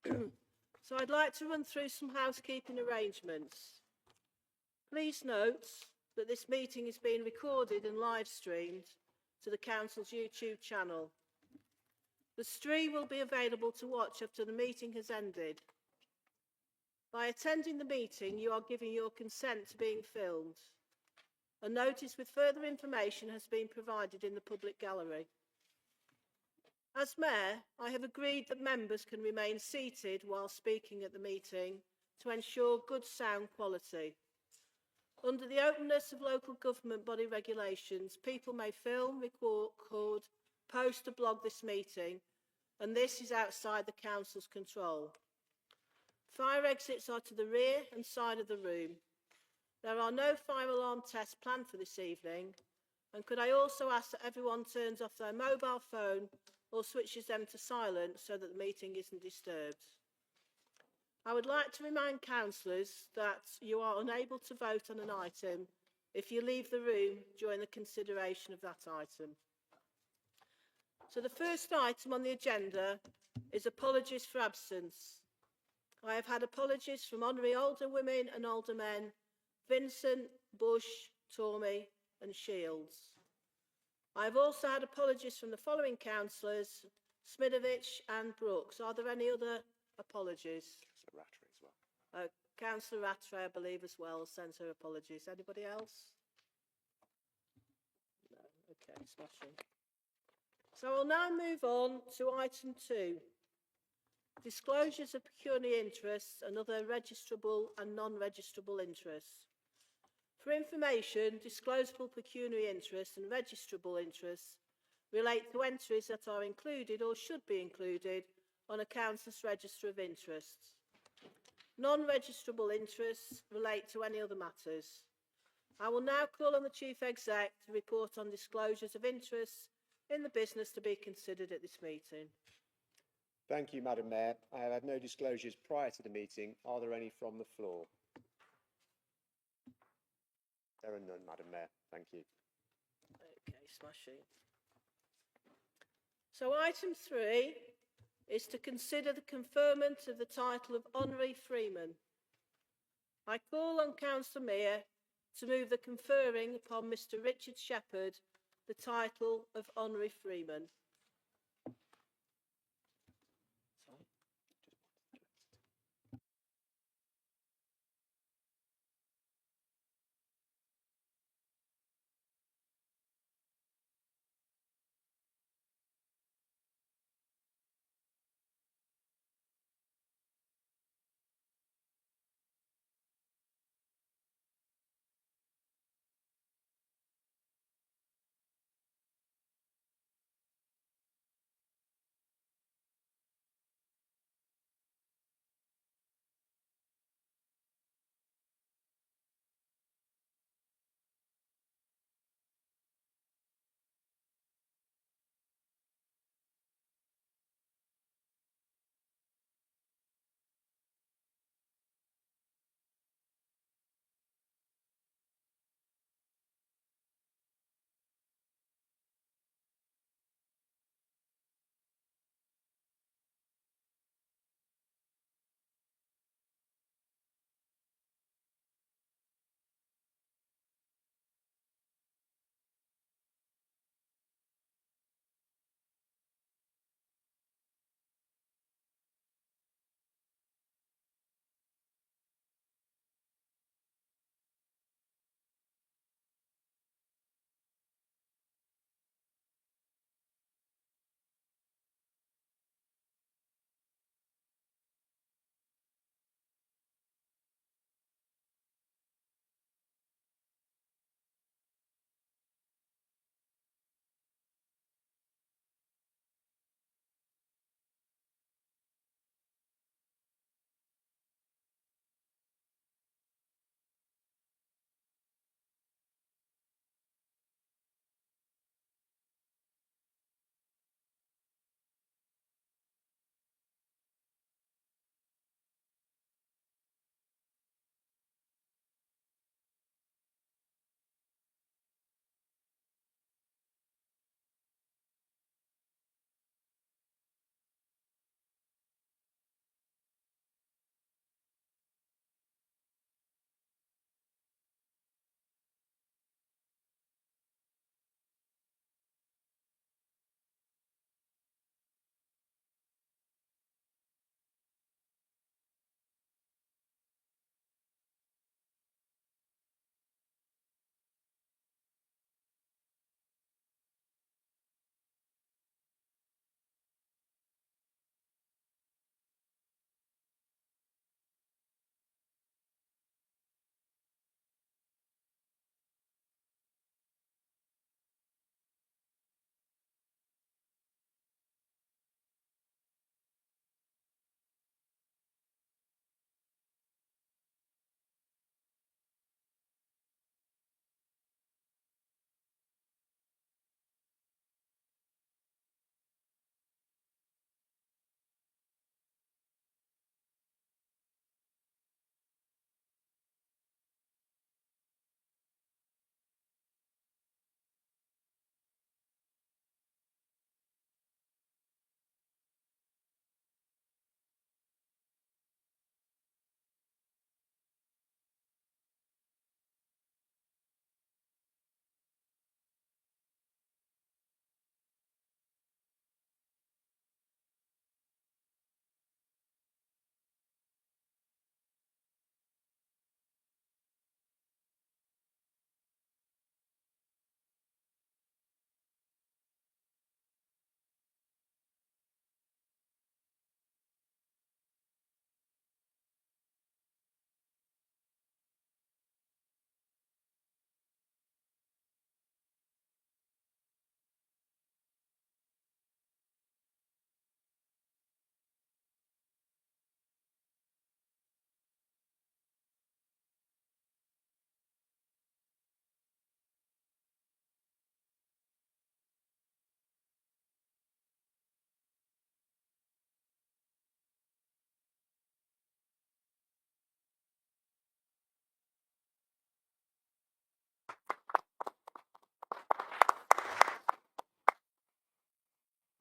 So I'd like to run through some housekeeping arrangements. Please note that this meeting is being recorded and live streamed to the Council's YouTube channel. The stream will be available to watch after the meeting has ended. By attending the meeting, you are giving your consent to being filmed. A notice with further information has been provided in the public gallery. As Mayor, I have agreed that members can remain seated while speaking at the meeting to ensure good sound quality. Under the openness of local government body regulations, people may film, record, post or blog this meeting, and this is outside the Council's control. Fire exits are to the rear and side of the room. There are no fire alarm tests planned for this evening, and could I also ask that everyone turns off their mobile phone or switches them to silent so that the meeting isn't disturbed. I would like to remind councillors that you are unable to vote on an item if you leave the room during the consideration of that item. So the first item on the agenda is apologies for absence. I have had apologies from honorary older women and older men, Vincent, Bush, Tormey and Shields. I have also had apologies from the following councillors, Smidovich and Brooks. Are there any other apologies? Rattray as well. Councillor Rattray, I believe, as well, sends her apologies. Anybody else? No. Okay, smashing. So I'll now move on to item 2. Disclosures of pecuniary interests and other registrable and non-registrable interests. For information, disclosable pecuniary interests and registrable interests relate to entries that are included or should be included on a council's register of interests. Non-registrable interests relate to any other matters. I will now call on the Chief Exec to report on disclosures of interests in the business to be considered at this meeting. Thank you, Madam Mayor. I have had no disclosures prior to the meeting. Are there any from the floor? There are none, Madam Mayor. Thank you. Okay, smashing. So item 3 is to consider the conferment of the title of Honorary Freeman. I call on Councillor Mayor to move the conferring upon Mr. Richard Shepherd the title of Honorary Freeman.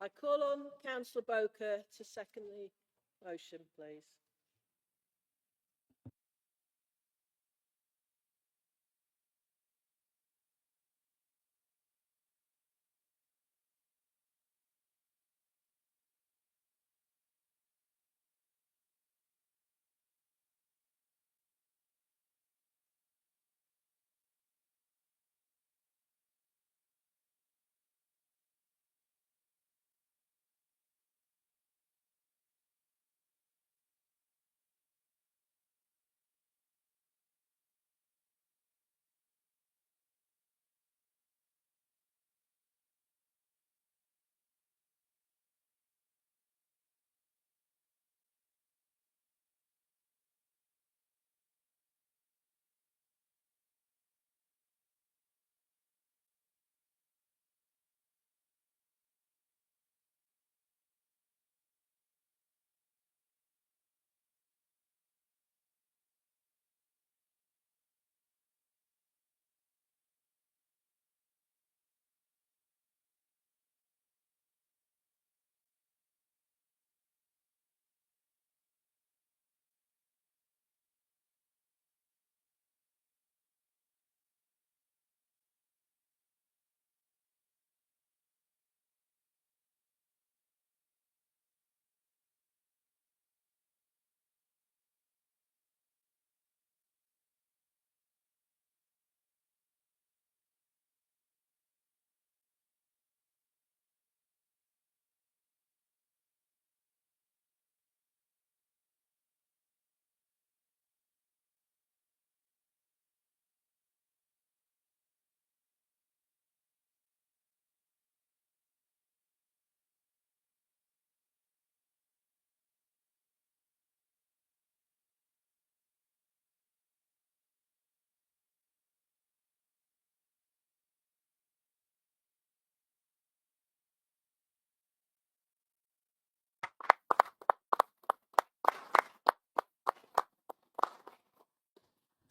I call on Councillor Boker to second the motion, please.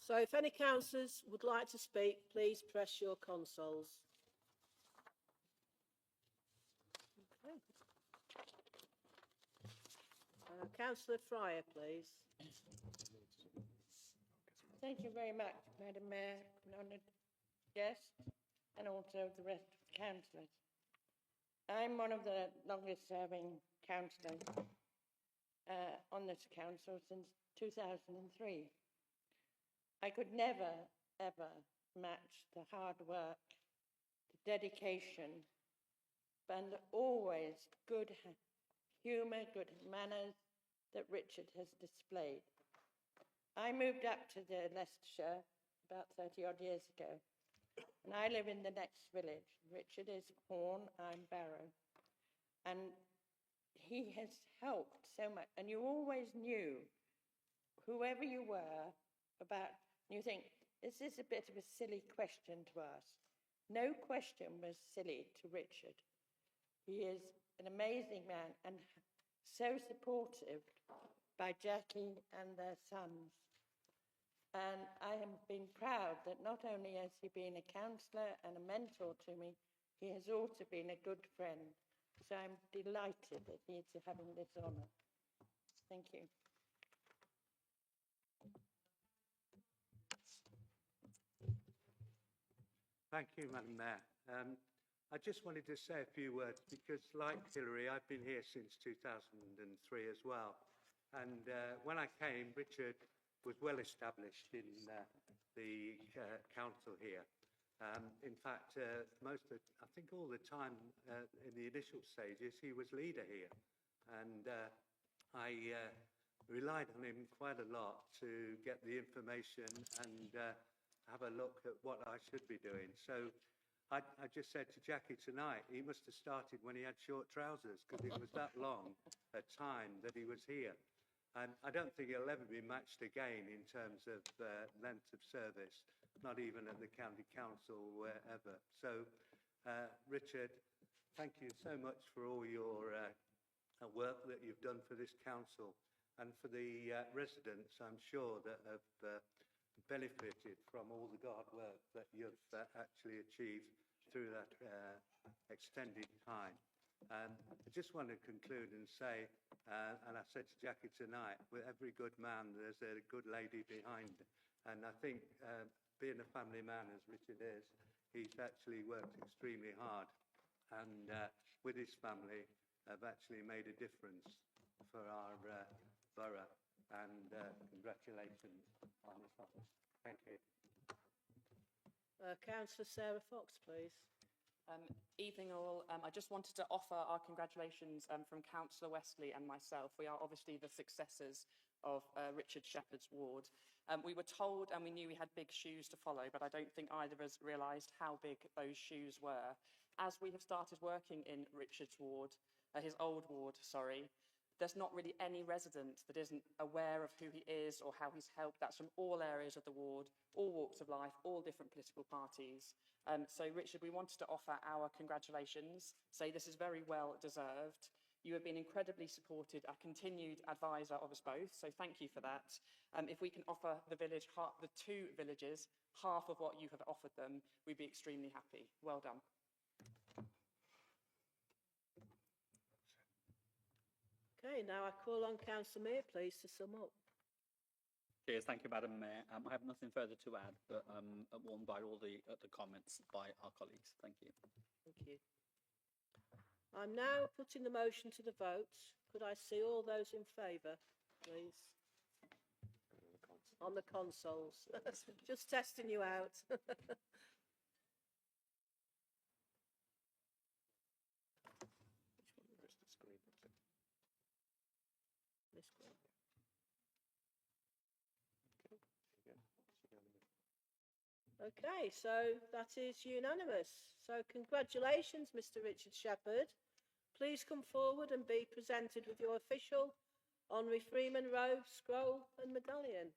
So if any councillors would like to speak, please press your consoles. Okay. Councillor Fryer, please. Thank you very much, Madam Mayor, and honoured guests, and also the rest of the councillors. I'm one of the longest serving councillors on this council since 2003. I could never, ever match the hard work, the dedication, and always good humour, good manners that Richard has displayed. I moved up to the Leicestershire about 30 odd years ago, and I live in the next village. Richard is Horn, I'm Barrow, and he has helped so much, and you always knew, whoever you were, about, you think, is this a bit of a silly question to ask? No question was silly to Richard. He is an amazing man and so supportive by Jackie and their sons. And I have been proud that not only has he been a councillor and a mentor to me, he has also been a good friend. So I'm delighted that he's having this honour. Thank you. Thank you, Madam Mayor. I just wanted to say a few words because, like Hillary, I've been here since 2003 as well. And when I came, Richard was well established in the council here. In fact, I think all the time in the initial stages, he was leader here. And I relied on him quite a lot to get the information and have a look at what I should be doing. So I just said to Jackie tonight, he must have started when he had short trousers because it was that long a time that he was here. And I don't think he'll ever be matched again in terms of length of service, not even at the county council or wherever. So, Richard, thank you so much for all your work that you've done for this council and for the residents, I'm sure, that have benefited from all the hard work that you've actually achieved through that extended time. I just want to conclude and say, and I said to Jackie tonight, with every good man, there's a good lady behind. And I think being a family man, as Richard is, he's actually worked extremely hard. And with his family, have actually made a difference for our borough. And congratulations on his office. Thank you. Councillor Sarah Fox, please. Evening all. I just wanted to offer our congratulations from Councillor Westley and myself. We are obviously the successors of Richard Shepherd's ward. We were told and we knew we had big shoes to follow, but I don't think either of us realised how big those shoes were. As we have started working in Richard's ward, his old ward, sorry, there's not really any resident that isn't aware of who he is or how he's helped. That's from all areas of the ward, all walks of life, all different political parties. So, Richard, we wanted to offer our congratulations, say this is very well deserved. You have been incredibly supported, a continued advisor of us both, so thank you for that. If we can offer the village, the two villages, half of what you have offered them, we'd be extremely happy. Well done. Okay, now I call on Councillor Mayor, please, to sum up. Cheers, thank you, Madam Mayor. I have nothing further to add, but warned by all the comments by our colleagues. Thank you. Thank you. I'm now putting the motion to the vote. Could I see all those in favour, please? On the consoles. Just testing you out. This one. Okay, so that is unanimous. So congratulations, Mr. Richard Shepherd. Please come forward and be presented with your official Honorary Freeman robe, scroll and medallion.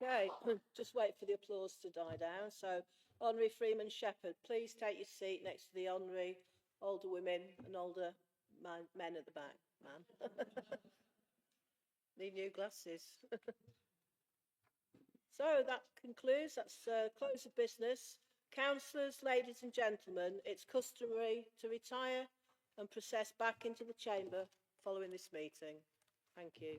Okay, just wait for the applause to die down. So, Honorary Freeman Shepherd, please take your seat next to the honorary older women and older men at the back. Man, need new glasses. So that concludes. That's close of business. Councillors, ladies and gentlemen, it's customary to retire and process back into the chamber following this meeting. Thank you.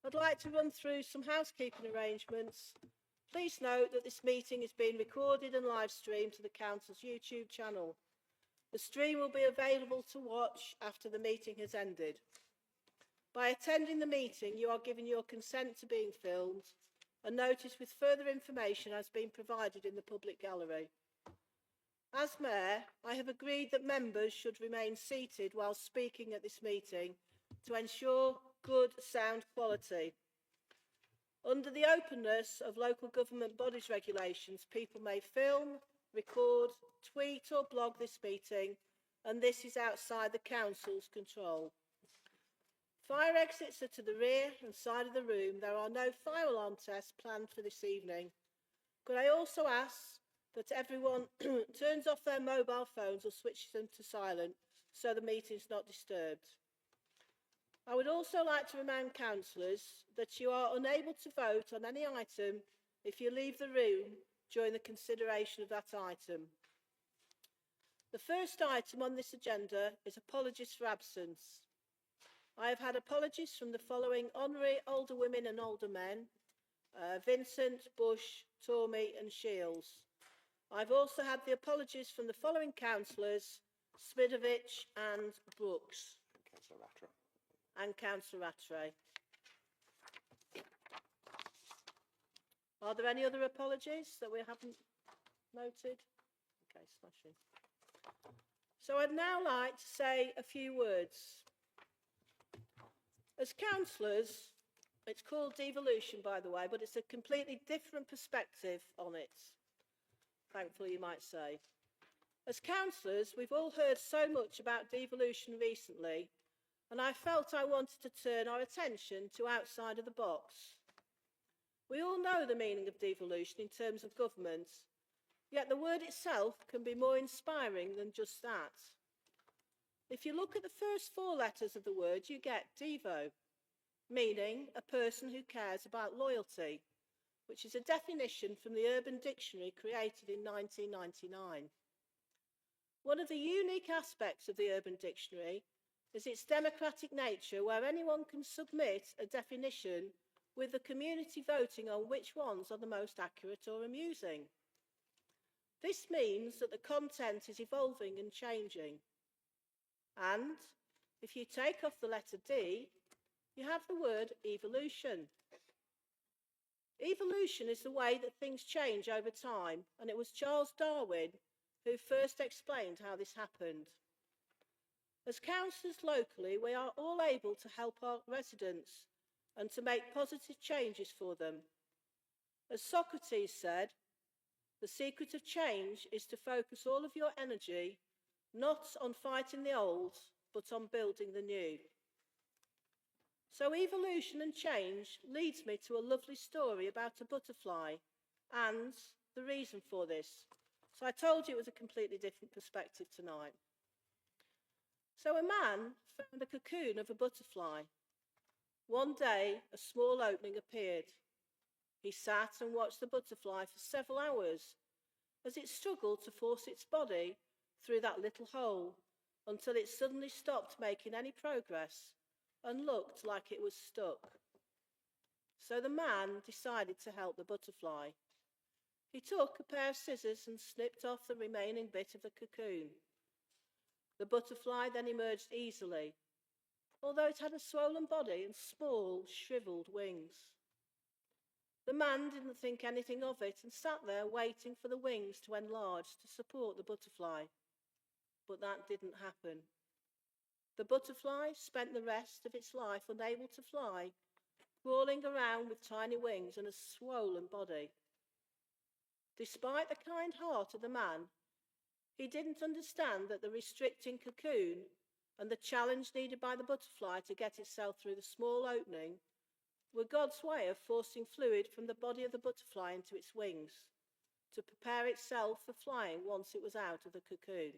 I'd like to run through some housekeeping arrangements. Please note that this meeting is being recorded and live streamed to the Council's YouTube channel. The stream will be available to watch after the meeting has ended. By attending the meeting, you are giving your consent to being filmed. A notice with further information has been provided in the public gallery. As Mayor, I have agreed that members should remain seated while speaking at this meeting to ensure good sound quality. Under the openness of local government bodies regulations, people may film, record, tweet or blog this meeting, and this is outside the Council's control. Fire exits are to the rear and side of the room. There are no fire alarm tests planned for this evening. Could I also ask that everyone turns off their mobile phones or switches them to silent so the meeting is not disturbed? I would also like to remind councillors that you are unable to vote on any item if you leave the room during the consideration of that item. The first item on this agenda is apologies for absence. I have had apologies from the following honorary older women and older men, Vincent, Bush, Tormey and Shields. I've also had the apologies from the following councillors, Smidovich and Brooks. And Councillor Rattray. Are there any other apologies that we haven't noted? Okay, smashing. So I'd now like to say a few words. As councillors, it's called devolution, by the way, but it's a completely different perspective on it. Thankfully, you might say. As councillors, we've all heard so much about devolution recently, and I felt I wanted to turn our attention to outside of the box. We all know the meaning of devolution in terms of government, yet the word itself can be more inspiring than just that. If you look at the first four letters of the word, you get devo, meaning a person who cares about loyalty, which is a definition from the Urban Dictionary created in 1999. One of the unique aspects of the Urban Dictionary is its democratic nature, where anyone can submit a definition with the community voting on which ones are the most accurate or amusing. This means that the content is evolving and changing. And if you take off the letter D, you have the word evolution. Evolution is the way that things change over time, and it was Charles Darwin who first explained how this happened. As councillors locally, we are all able to help our residents and to make positive changes for them. As Socrates said, the secret of change is to focus all of your energy not on fighting the old, but on building the new. So evolution and change leads me to a lovely story about a butterfly and the reason for this. So I told you it was a completely different perspective tonight. So a man found a cocoon of a butterfly. One day, a small opening appeared. He sat and watched the butterfly for several hours as it struggled to force its body through that little hole until it suddenly stopped making any progress and looked like it was stuck. So the man decided to help the butterfly. He took a pair of scissors and snipped off the remaining bit of the cocoon. The butterfly then emerged easily, although it had a swollen body and small, shriveled wings. The man didn't think anything of it and sat there waiting for the wings to enlarge to support the butterfly. But that didn't happen. The butterfly spent the rest of its life unable to fly, crawling around with tiny wings and a swollen body. Despite the kind heart of the man, he didn't understand that the restricting cocoon and the challenge needed by the butterfly to get itself through the small opening were God's way of forcing fluid from the body of the butterfly into its wings to prepare itself for flying once it was out of the cocoon.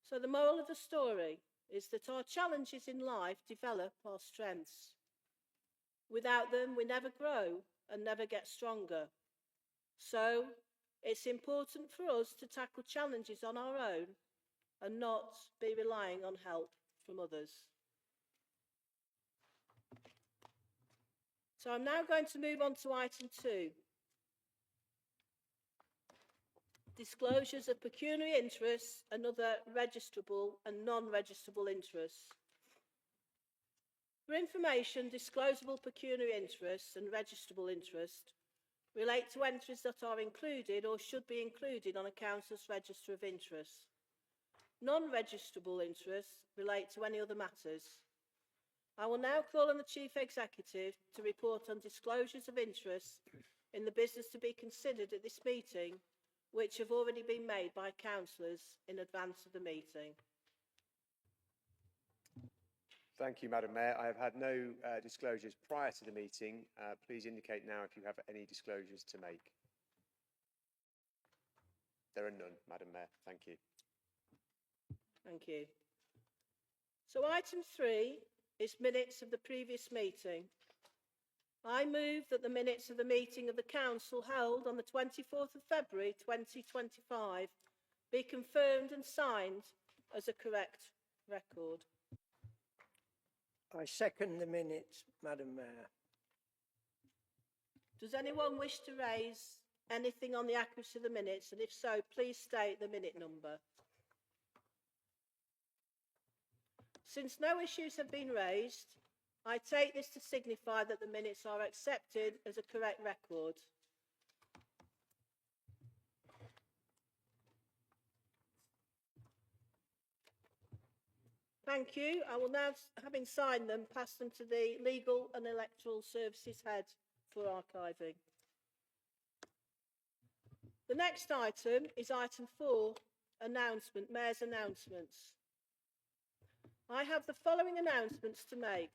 So the moral of the story is that our challenges in life develop our strengths. Without them, we never grow and never get stronger. So it's important for us to tackle challenges on our own and not be relying on help from others. So I'm now going to move on to item 2. Disclosures of pecuniary interests and other registrable and non-registrable interests. For information, disclosable pecuniary interests and registrable interest relate to entries that are included or should be included on a council's register of interests. Non-registrable interests relate to any other matters. I will now call on the Chief Executive to report on disclosures of interest in the business to be considered at this meeting, which have already been made by councillors in advance of the meeting. Thank you, Madam Mayor. I have had no disclosures prior to the meeting. Please indicate now if you have any disclosures to make. There are none, Madam Mayor. Thank you. Thank you. So item 3 is minutes of the previous meeting. I move that the minutes of the meeting of the council held on the 24th of February 2025 be confirmed and signed as a correct record. I second the minutes, Madam Mayor. Does anyone wish to raise anything on the accuracy of the minutes? And if so, please state the minute number. Since no issues have been raised, I take this to signify that the minutes are accepted as a correct record. Thank you. I will now, having signed them, pass them to the Legal and Electoral Services Head for archiving. The next item is item 4, announcement, Mayor's announcements. I have the following announcements to make.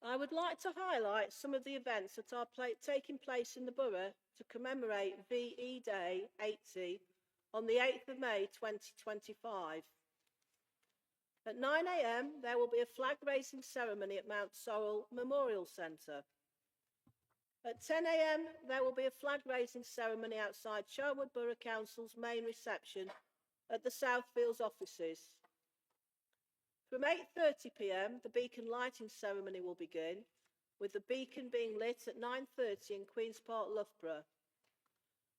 I would like to highlight some of the events that are taking place in the borough to commemorate VE Day 80 on the 8th of May 2025. At 9 a.m, there will be a flag raising ceremony at Mount Sorrel Memorial Centre. At 10 a.m, there will be a flag raising ceremony outside Charnwood Borough Council's main reception at the Southfields offices. From 8:30 p.m, the beacon lighting ceremony will begin, with the beacon being lit at 9:30 in Queen's Park, Loughborough.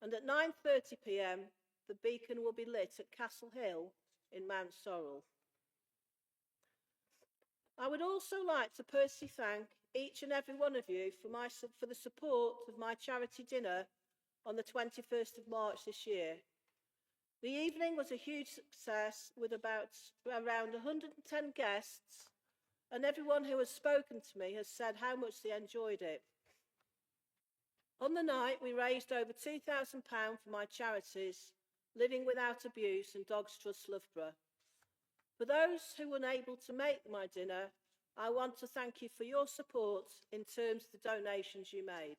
And at 9:30 p.m, the beacon will be lit at Castle Hill in Mount Sorrel. I would also like to personally thank each and every one of you for the support of my charity dinner on the 21st of March this year. The evening was a huge success with around 110 guests, and everyone who has spoken to me has said how much they enjoyed it. On the night, we raised over £2,000 for my charities, Living Without Abuse and Dogs Trust Loughborough. For those who were unable to make my dinner, I want to thank you for your support in terms of the donations you made.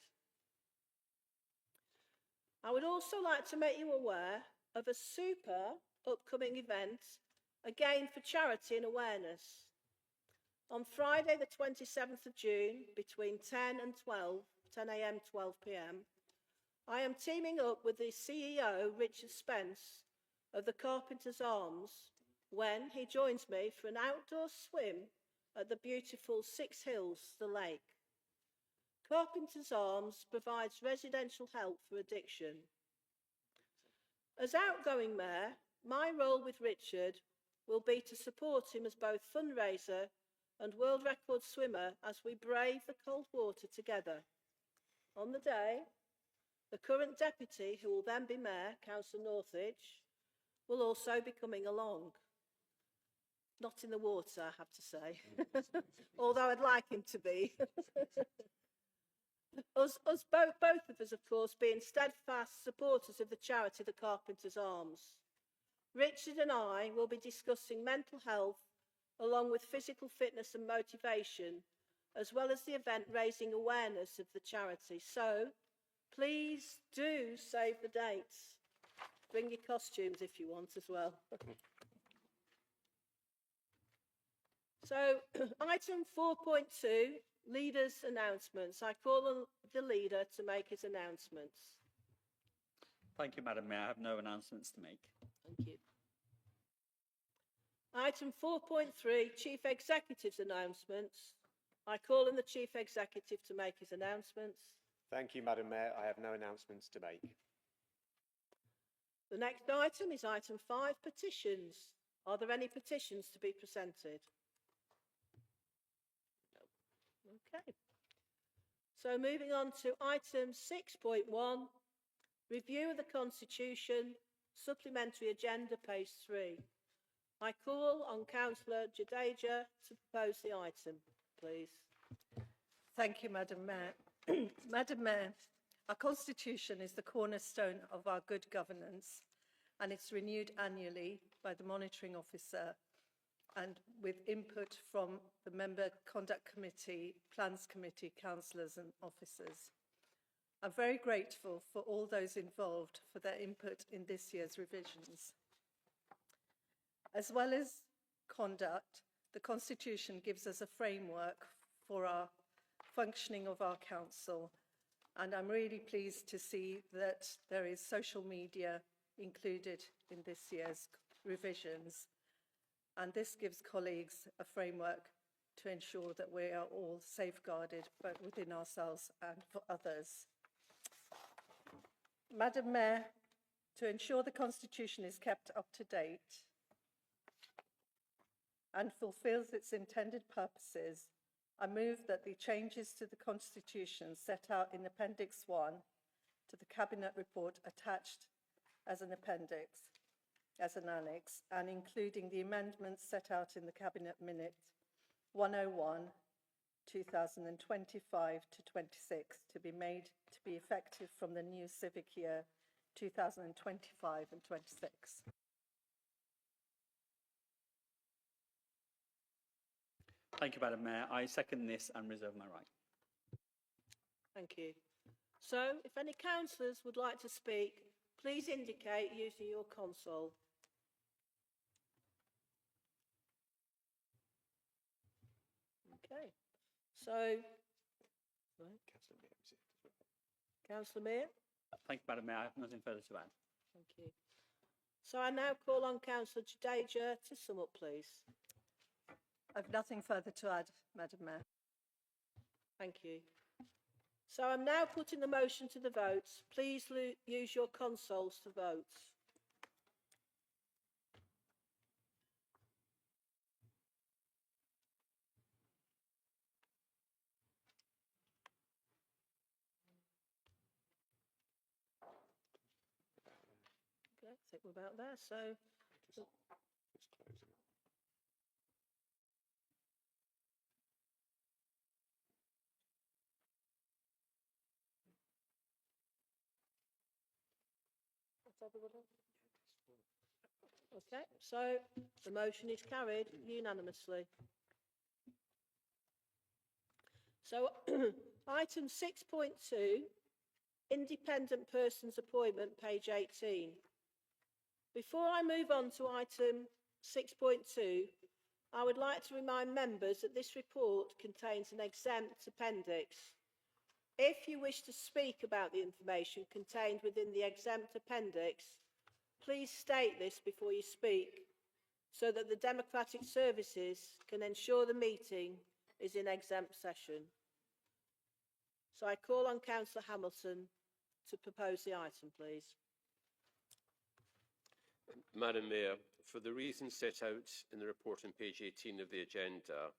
I would also like to make you aware of a super upcoming event, again for charity and awareness. On Friday the 27th of June, between 10 a.m, 12 p.m, I am teaming up with the CEO, Richard Spence, of the Carpenter's Arms, when he joins me for an outdoor swim at the beautiful Six Hills, the lake. Carpenter's Arms provides residential help for addiction. As outgoing mayor, my role with Richard will be to support him as both fundraiser and world record swimmer as we brave the cold water together. On the day, the current deputy, who will then be mayor, Councillor Northwich, will also be coming along. Not in the water, I have to say, although I'd like him to be. Both of us, of course, being steadfast supporters of the charity The Carpenter's Arms. Richard and I will be discussing mental health, along with physical fitness and motivation, as well as the event raising awareness of the charity. So, please do save the dates. Bring your costumes if you want as well. So, item 4.2, leaders' announcements. I call on the leader to make his announcements. Thank you, Madam Mayor. I have no announcements to make. Thank you. Item 4.3, Chief Executive's announcements. I call on the Chief Executive to make his announcements. Thank you, Madam Mayor. I have no announcements to make. The next item is item 5, petitions. Are there any petitions to be presented? No. Okay. So moving on to item 6.1, review of the Constitution, supplementary agenda, page 3. I call on Councillor Jadeja to propose the item, please. Thank you, Madam Mayor. Madam Mayor, our Constitution is the cornerstone of our good governance, and it's renewed annually by the Monitoring Officer and with input from the Member Conduct Committee, Plans Committee, councillors and officers. I'm very grateful for all those involved for their input in this year's revisions. As well as conduct, the Constitution gives us a framework for our functioning of our council, and I'm really pleased to see that there is social media included in this year's revisions, and this gives colleagues a framework to ensure that we are all safeguarded both within ourselves and for others. Madam Mayor, to ensure the Constitution is kept up to date and fulfills its intended purposes, I move that the changes to the Constitution set out in Appendix 1 to the Cabinet report attached as an appendix, as an annex, and including the amendments set out in the Cabinet Minute 101, 2025 to 26, to be made to be effective from the new civic year 2025 and 26. Thank you, Madam Mayor. I second this and reserve my right. Thank you. So, if any councillors would like to speak, please indicate using your console. Okay. So, Councillor Mayor. Thank you, Madam Mayor. I have nothing further to add. Thank you. So I now call on Councillor Jadeja to sum up, please. I've nothing further to add, Madam Mayor. Thank you. So I'm now putting the motion to the vote. Please use your consoles to vote. Okay, I think we're about there. So Just closing. okay, so the motion is carried unanimously. So item 6.2, independent person's appointment, page 18. Before I move on to item 6.2, I would like to remind members that this report contains an exempt appendix. If you wish to speak about the information contained within the exempt appendix, please state this before you speak so that the Democratic Services can ensure the meeting is in exempt session. So I call on Councillor Hamilton to propose the item, please. Madam Mayor, for the reasons set out in the report on page 18 of the agenda,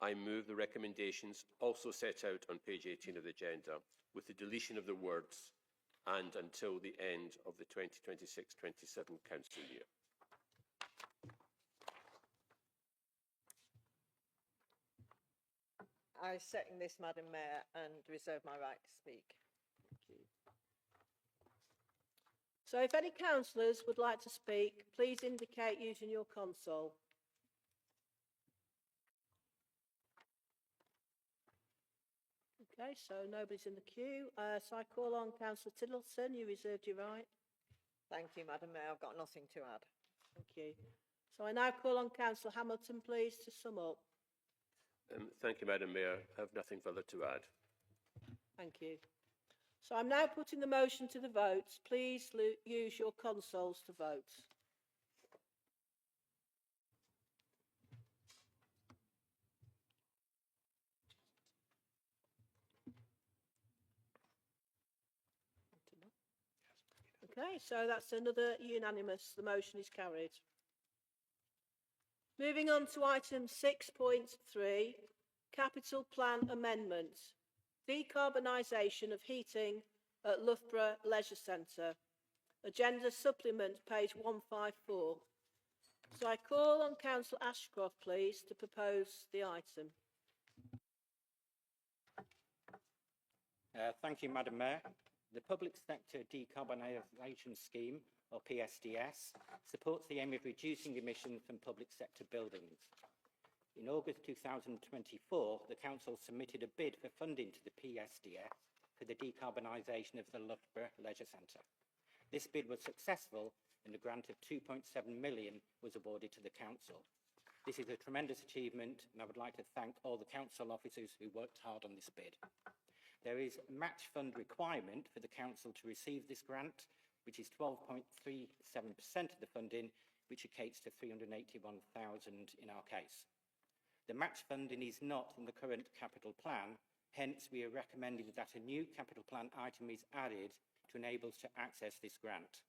I move the recommendations also set out on page 18 of the agenda with the deletion of the words "and until the end of the 2026-27 council year." I second this, Madam Mayor, and reserve my right to speak. Thank you. So if any councillors would like to speak, please indicate using your console. Okay, so nobody's in the queue. So I call on Councillor Tiddleton. You reserved your right. Thank you, Madam Mayor. I've got nothing to add. Thank you. So I now call on Councillor Hamilton, please, to sum up. Thank you, Madam Mayor. I have nothing further to add. Thank you. So I'm now putting the motion to the vote. Please use your consoles to vote. Okay, so that's another unanimous. The motion is carried. Moving on to item 6.3, capital plan amendment, decarbonisation of heating at Loughborough Leisure Centre. Agenda supplement, page 154. So I call on Councillor Ashcroft, please, to propose the item. Thank you, Madam Mayor. The Public Sector Decarbonisation Scheme, or PSDS, supports the aim of reducing emissions from public sector buildings. In August 2024, the Council submitted a bid for funding to the PSDS for the decarbonisation of the Loughborough Leisure Centre. This bid was successful and a grant of £2.7 million was awarded to the Council. This is a tremendous achievement and I would like to thank all the Council officers who worked hard on this bid. There is a match fund requirement for the Council to receive this grant, which is 12.37% of the funding, which equates to £381,000 in our case. The match funding is not in the current capital plan, hence we are recommending that a new capital plan item is added to enable us to access this grant.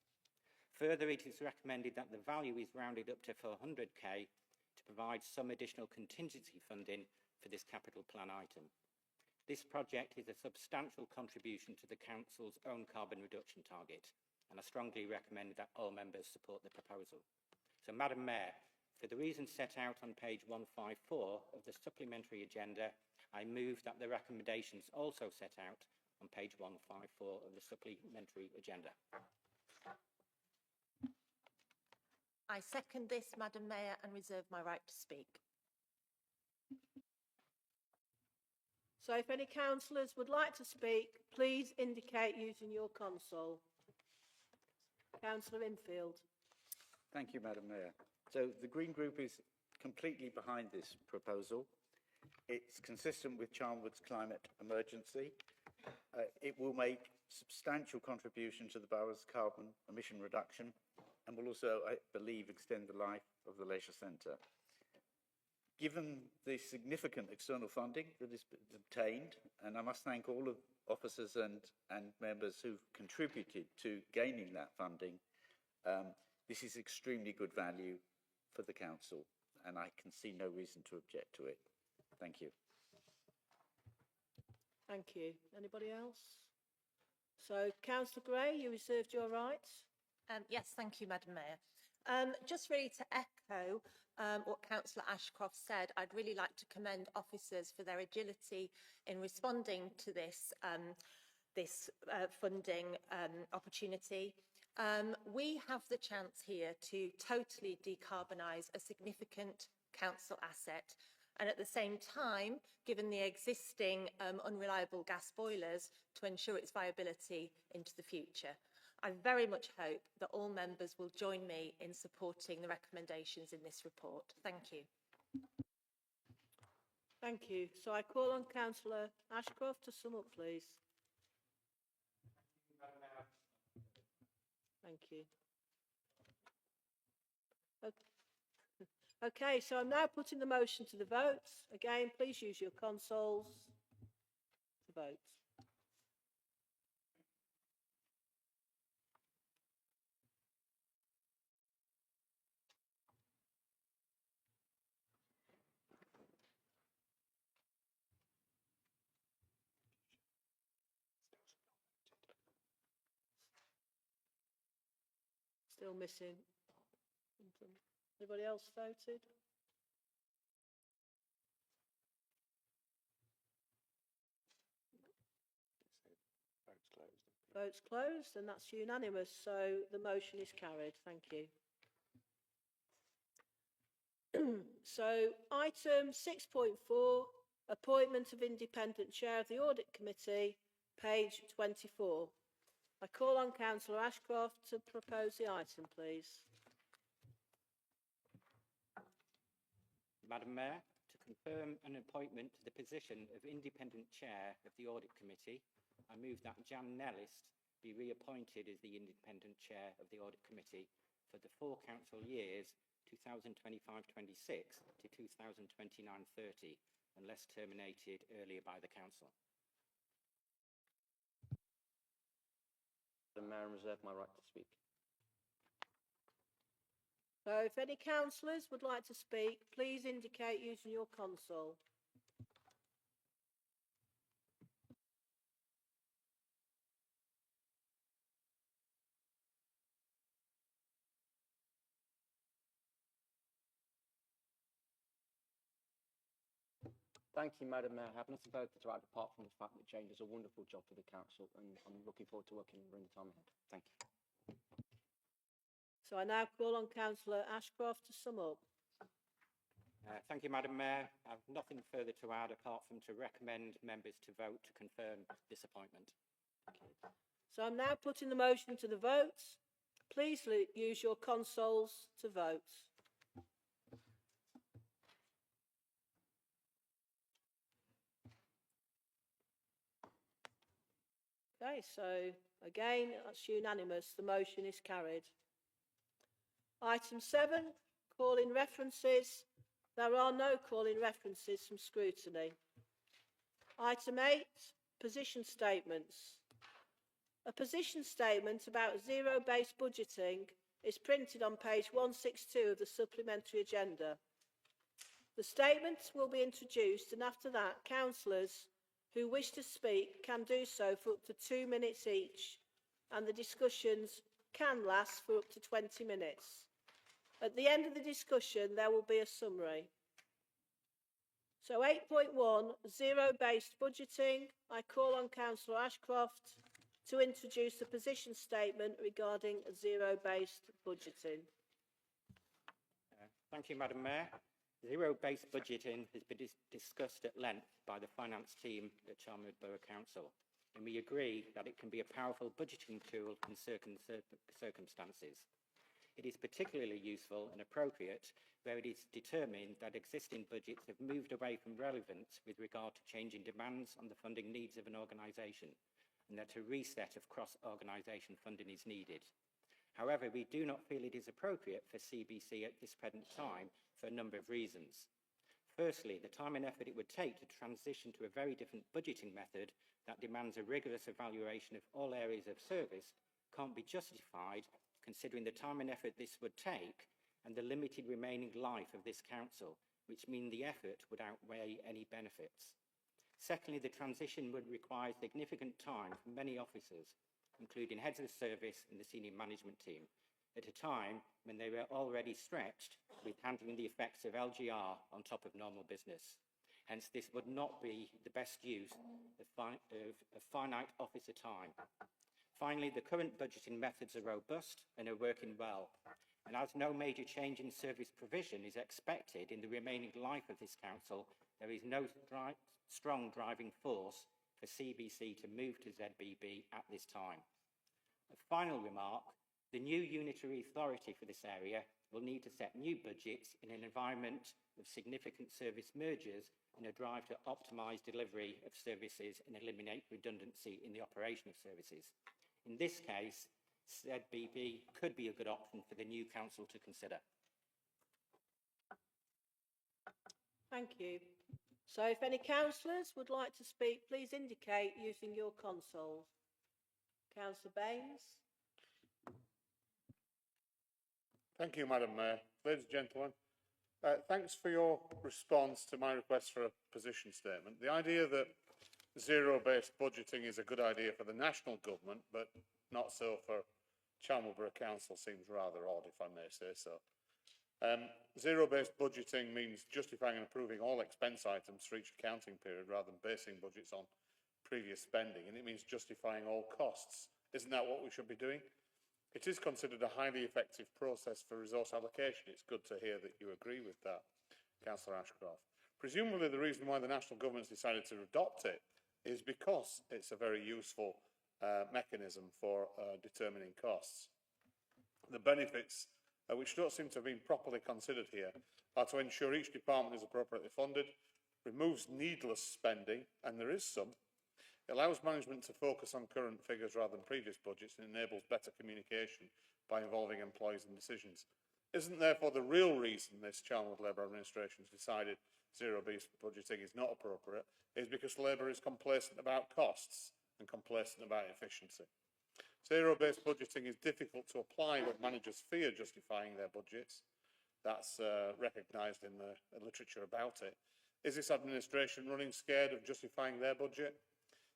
Further, it is recommended that the value is rounded up to 400k to provide some additional contingency funding for this capital plan item. This project is a substantial contribution to the Council's own carbon reduction target, and I strongly recommend that all members support the proposal. So, Madam Mayor, for the reasons set out on page 154 of the supplementary agenda, I move that the recommendations also set out on page 154 of the supplementary agenda. I second this, Madam Mayor, and reserve my right to speak. So if any councillors would like to speak, please indicate using your console. Councillor Infield. Thank you, Madam Mayor. So the Green Group is completely behind this proposal. It's consistent with Charnwood's climate emergency. It will make substantial contribution to the borough's carbon emission reduction and will also, I believe, extend the life of the leisure centre. Given the significant external funding that is obtained, and I must thank all of officers and members who've contributed to gaining that funding, this is extremely good value for the council, and I can see no reason to object to it. Thank you. Thank you. Anybody else? So, Councillor Gray, you reserved your right. Yes, thank you, Madam Mayor. Just really to echo what Councillor Ashcroft said, I'd really like to commend officers for their agility in responding to this funding opportunity. We have the chance here to totally decarbonise a significant council asset, and at the same time, given the existing unreliable gas boilers, to ensure its viability into the future. I very much hope that all members will join me in supporting the recommendations in this report. Thank you. Thank you. So I call on Councillor Ashcroft to sum up, please. Thank you. Okay, so I'm now putting the motion to the vote. Again, please use your consoles to vote. Still missing. Anybody else voted? Votes closed, and that's unanimous, so the motion is carried. Thank you. So, item 6.4, appointment of independent chair of the Audit Committee, page 24. I call on Councillor Ashcroft to propose the item, please. Madam Mayor, to confirm an appointment to the position of Independent Chair of the Audit Committee, I move that Jan Nellist be reappointed as the Independent Chair of the Audit Committee for the 4 council years 2025-26 to 2029-30, unless terminated earlier by the Council. Madam Mayor, and reserve my right to speak. So if any councillors would like to speak, please indicate using your console. Thank you, Madam Mayor. I have nothing further to add apart from the fact that Jane does a wonderful job for the council, and I'm looking forward to working with her in the time ahead. Thank you. So I now call on Councillor Ashcroft to sum up. Thank you, Madam Mayor. I have nothing further to add apart from to recommend members to vote to confirm this appointment. So I'm now putting the motion to the vote. Please use your consoles to vote. Okay, so again, that's unanimous. The motion is carried. Item 7, call-in references. There are no call-in references from scrutiny. Item 8, position statements. A position statement about zero-based budgeting is printed on page 162 of the supplementary agenda. The statements will be introduced, and after that, councillors who wish to speak can do so for up to 2 minutes each, and the discussions can last for up to 20 minutes. At the end of the discussion, there will be a summary. So 8.1, zero-based budgeting. I call on Councillor Ashcroft to introduce the position statement regarding zero-based budgeting. Thank you, Madam Mayor. Zero-based budgeting has been discussed at length by the finance team at Charnwood Borough Council, and we agree that it can be a powerful budgeting tool in certain circumstances. It is particularly useful and appropriate where it is determined that existing budgets have moved away from relevance with regard to changing demands on the funding needs of an organisation, and that a reset of cross-organisation funding is needed. However, we do not feel it is appropriate for CBC at this present time for a number of reasons. Firstly, the time and effort it would take to transition to a very different budgeting method that demands a rigorous evaluation of all areas of service can't be justified considering the time and effort this would take and the limited remaining life of this council, which mean the effort would outweigh any benefits. Secondly, the transition would require significant time from many officers, including heads of service and the senior management team, at a time when they were already stretched with handling the effects of LGR on top of normal business. Hence, this would not be the best use of finite officer time. Finally, the current budgeting methods are robust and are working well. And as no major change in service provision is expected in the remaining life of this council, there is no strong driving force for CBC to move to ZBB at this time. A final remark, the new unitary authority for this area will need to set new budgets in an environment of significant service mergers in a drive to optimise delivery of services and eliminate redundancy in the operation of services. In this case, ZBB could be a good option for the new council to consider. Thank you. So if any councillors would like to speak, please indicate using your consoles. Councillor Baines. Thank you, Madam Mayor. Ladies and gentlemen, thanks for your response to my request for a position statement. The idea that zero-based budgeting is a good idea for the national government, but not so for Charnwood Borough Council seems rather odd, if I may say so. Zero-based budgeting means justifying and approving all expense items for each accounting period rather than basing budgets on previous spending, and it means justifying all costs. Isn't that what we should be doing? It is considered a highly effective process for resource allocation. It's good to hear that you agree with that, Councillor Ashcroft. Presumably the reason why the national government's decided to adopt it is because it's a very useful mechanism for determining costs. The benefits, which don't seem to have been properly considered here, are to ensure each department is appropriately funded, removes needless spending, and there is some, allows management to focus on current figures rather than previous budgets, and enables better communication by involving employees in decisions. Isn't therefore the real reason this Charnwood Labour administration has decided zero-based budgeting is not appropriate is because Labour is complacent about costs and complacent about efficiency. Zero-based budgeting is difficult to apply when managers fear justifying their budgets. That's recognised in the literature about it. Is this administration running scared of justifying their budget?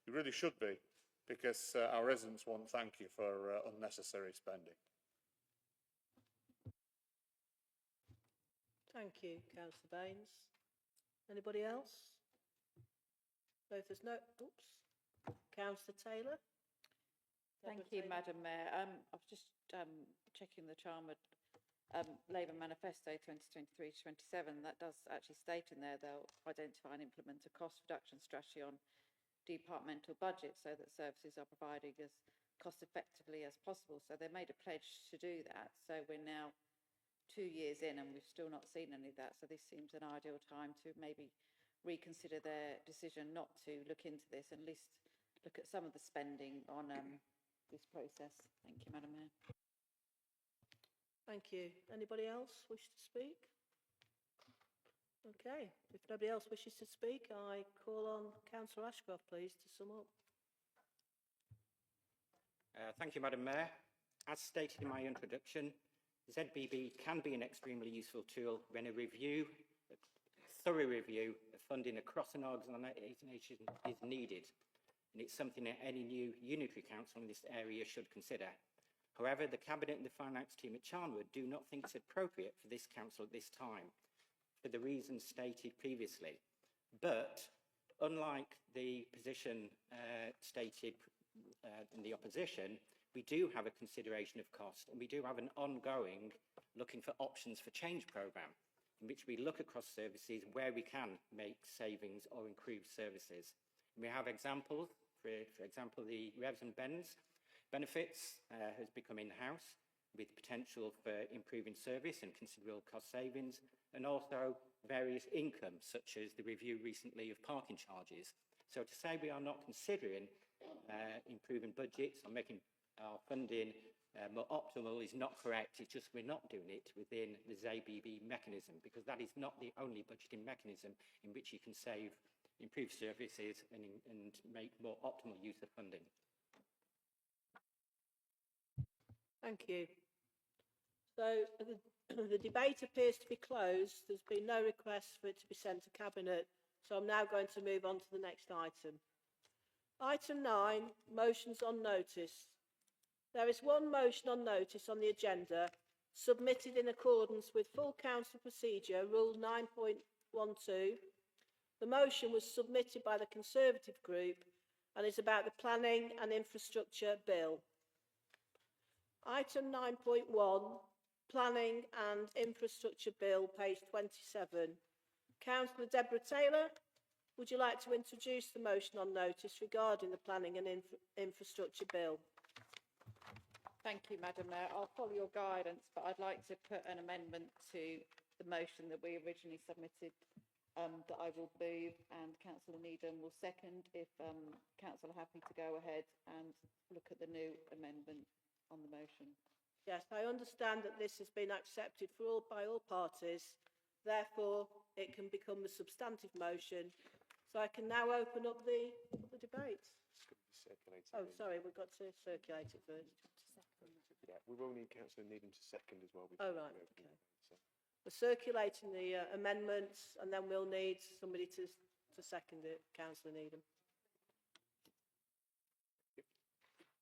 You really should be, because our residents won't thank you for unnecessary spending. Thank you, Councillor Baines. Anybody else? So if there's no, oops. Councillor Taylor? Thank you, Madam Mayor. I was just checking the Charnwood Labour Manifesto 2023-27. That does actually state in there they'll identify and implement a cost reduction strategy on departmental budgets so that services are provided as cost effectively as possible. So they made a pledge to do that. So we're now 2 years in and we've still not seen any of that. So this seems an ideal time to maybe reconsider their decision not to look into this and at least look at some of the spending on this process. Thank you, Madam Mayor. Thank you. Anybody else wish to speak? Okay, if nobody else wishes to speak, I call on Councillor Ashcroft, please, to sum up. Thank you, Madam Mayor. As stated in my introduction, ZBB can be an extremely useful tool when a thorough review of funding across an organisation is needed, and it's something that any new unitary council in this area should consider. However, the Cabinet and the finance team at Charnwood do not think it's appropriate for this council at this time, for the reasons stated previously. But unlike the position stated in the opposition, we do have a consideration of cost, and we do have an ongoing looking for options for change programme, in which we look across services where we can make savings or improve services. And we have examples, for example, the Revs and benefits has become in-house with potential for improving service and considerable cost savings, and also various incomes, such as the review recently of parking charges. So to say we are not considering improving budgets or making our funding more optimal is not correct. It's just we're not doing it within the ZBB mechanism, because that is not the only budgeting mechanism in which you can save, improve services and make more optimal use of funding. Thank you. So the debate appears to be closed. There's been no request for it to be sent to Cabinet, so I'm now going to move on to the next item. Item 9, motions on notice. There is one motion on notice on the agenda submitted in accordance with full council procedure, Rule 9.12. The motion was submitted by the Conservative group and is about the Planning and Infrastructure Bill. Item 9.1, Planning and Infrastructure Bill, page 27. Councillor Deborah Taylor, would you like to introduce the motion on notice regarding the Planning and Infrastructure Bill? Thank you, Madam Mayor. I'll follow your guidance, but I'd like to put an amendment to the motion that we originally submitted that I will move, and Councillor Needham will second if Council are happy to go ahead and look at the new amendment on the motion. Yes, I understand that this has been accepted by all parties. Therefore, it can become the substantive motion. So I can now open up the debate. Oh, sorry, we've got to circulate it first. Yeah, we will need Councillor Needham to second as well. Oh, right, okay. We're circulating the amendments, and then we'll need somebody to second it. Councillor Needham.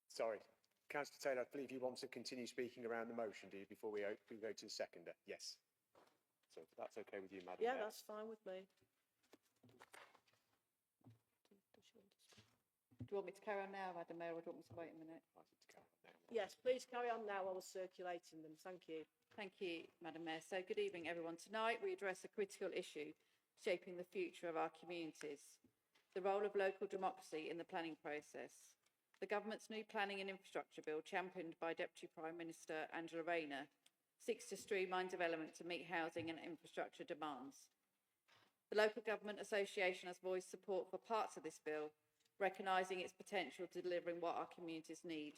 Sorry. Councillor Taylor, I believe you want to continue speaking around the motion, do you, before we go to the seconder? Yes. So if that's okay with you, Madam Mayor. That's fine with me. Do you want me to carry on now, Madam Mayor, or do you want me to wait a minute? Yes, please carry on now while we're circulating them. Thank you. Thank you, Madam Mayor. So good evening, everyone. Tonight we address a critical issue shaping the future of our communities: the role of local democracy in the planning process. The government's new planning and infrastructure bill, championed by Deputy Prime Minister Angela Rayner, seeks to streamline development to meet housing and infrastructure demands. The Local Government Association has voiced support for parts of this bill, recognising its potential to delivering what our communities need.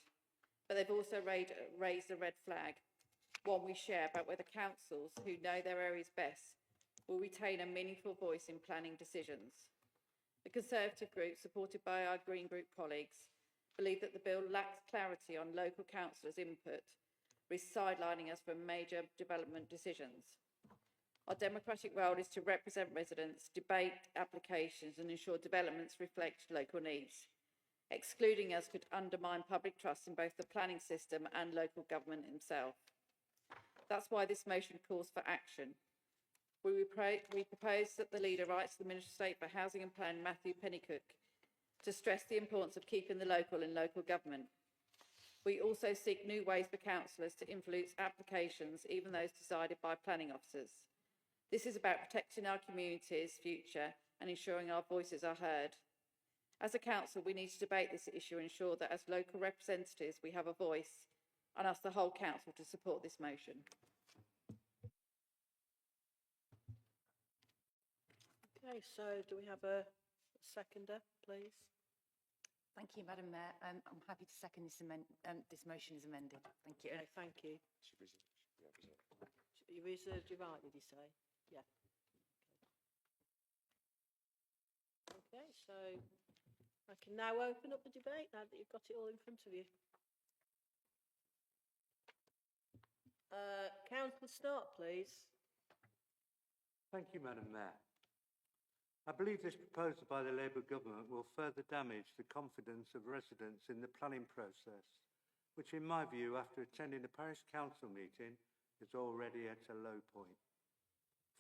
But they've also raised a red flag, one we share, about whether councils, who know their areas best, will retain a meaningful voice in planning decisions. The Conservative group, supported by our Green Group colleagues, believe that the bill lacks clarity on local councillors' input, risks sidelining us from major development decisions. Our democratic role is to represent residents, debate applications and ensure developments reflect local needs. Excluding us could undermine public trust in both the planning system and local government itself. That's why this motion calls for action. We propose that the leader writes to the Minister of State for Housing and Planning, Matthew Pennycook, to stress the importance of keeping the local in local government. We also seek new ways for councillors to influence applications, even those decided by planning officers. This is about protecting our community's future and ensuring our voices are heard. As a council, we need to debate this issue and ensure that as local representatives we have a voice, and ask the whole council to support this motion. Okay, so do we have a seconder, please? Thank you, Madam Mayor. I'm happy to second this motion as amended. Thank you. Okay, thank you. You reserved your right, did you say? Yeah. Okay, so I can now open up the debate now that you've got it all in front of you. Councillor Stark, please. Thank you, Madam Mayor. I believe this proposal by the Labour government will further damage the confidence of residents in the planning process, which in my view, after attending the parish council meeting, is already at a low point.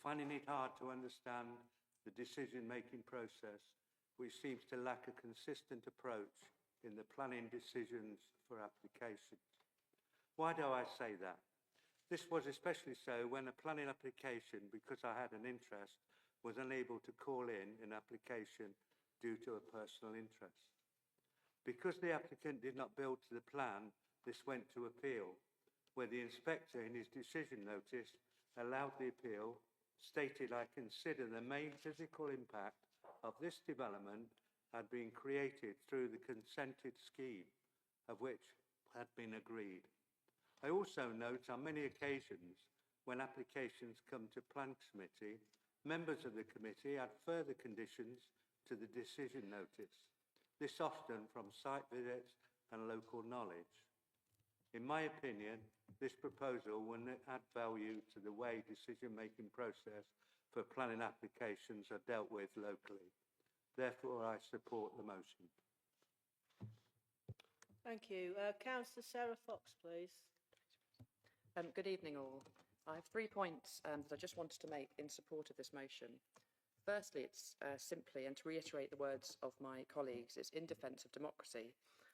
Finding it hard to understand the decision-making process, which seems to lack a consistent approach in the planning decisions for applications. Why do I say that? This was especially so when a planning application, because I had an interest, was unable to call in an application due to a personal interest. Because the applicant did not build to the plan, this went to appeal, where the inspector in his decision notice allowed the appeal, stated I consider the main physical impact of this development had been created through the consented scheme, of which had been agreed. I also note on many occasions when applications come to Plan Committee, members of the committee add further conditions to the decision notice, this often from site visits and local knowledge. In my opinion, this proposal will add value to the way decision-making process for planning applications are dealt with locally. Therefore, I support the motion. Thank you. Councillor Sarah Fox, please. Good evening, all. I have 3 points that I just wanted to make in support of this motion. Firstly, it's simply, and to reiterate the words of my colleagues, it's in defence of democracy.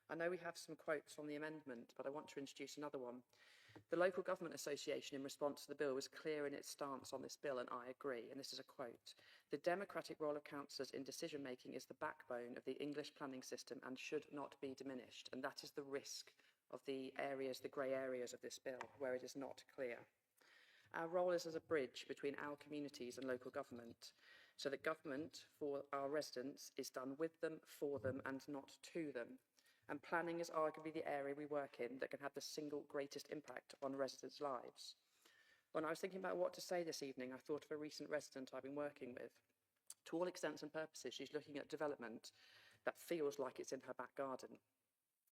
I know we have some quotes on the amendment, but I want to introduce another one. The Local Government Association, in response to the bill, was clear in its stance on this bill, and I agree, and this is a quote. The democratic role of councillors in decision-making is the backbone of the English planning system and should not be diminished, and that is the risk of the areas, the grey areas of this bill, where it is not clear. Our role is as a bridge between our communities and local government, so that government for our residents is done with them, for them, and not to them. And planning is arguably the area we work in that can have the single greatest impact on residents' lives. When I was thinking about what to say this evening, I thought of a recent resident I've been working with. To all extents and purposes, she's looking at development that feels like it's in her back garden.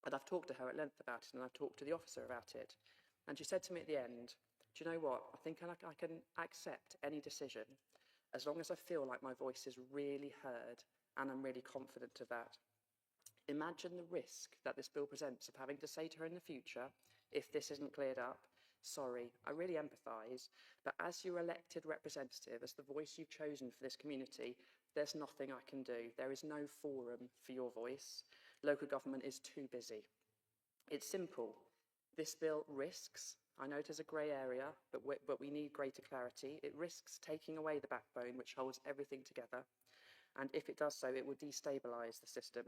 And I've talked to her at length about it, and I've talked to the officer about it. And she said to me at the end, do you know what? I think I can accept any decision as long as I feel like my voice is really heard and I'm really confident of that. Imagine the risk that this bill presents of having to say to her in the future, if this isn't cleared up, sorry, I really empathise, but as your elected representative, as the voice you've chosen for this community, there's nothing I can do. There is no forum for your voice. Local government is too busy. It's simple. This bill risks, I know it is a grey area, but we need greater clarity. It risks taking away the backbone which holds everything together. And if it does so, it will destabilise the system.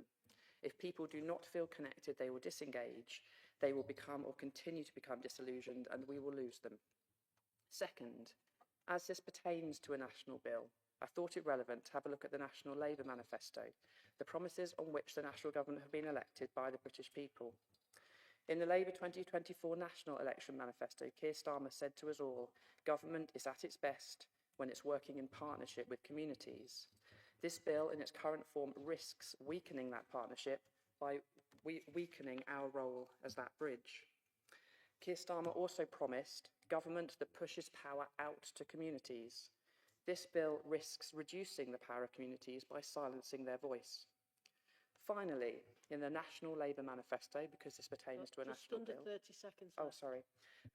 If people do not feel connected, they will disengage. They will become or continue to become disillusioned, and we will lose them. Second, as this pertains to a national bill, I thought it relevant to have a look at the National Labour Manifesto, the promises on which the national government have been elected by the British people. In the Labour 2024 National Election Manifesto, Keir Starmer said to us all, government is at its best when it's working in partnership with communities. This bill, in its current form, risks weakening that partnership by weakening our role as that bridge. Keir Starmer also promised government that pushes power out to communities. This bill risks reducing the power of communities by silencing their voice. Finally, in the National Labour Manifesto, because this pertains to a national bill... Just under 30 seconds. Oh, sorry.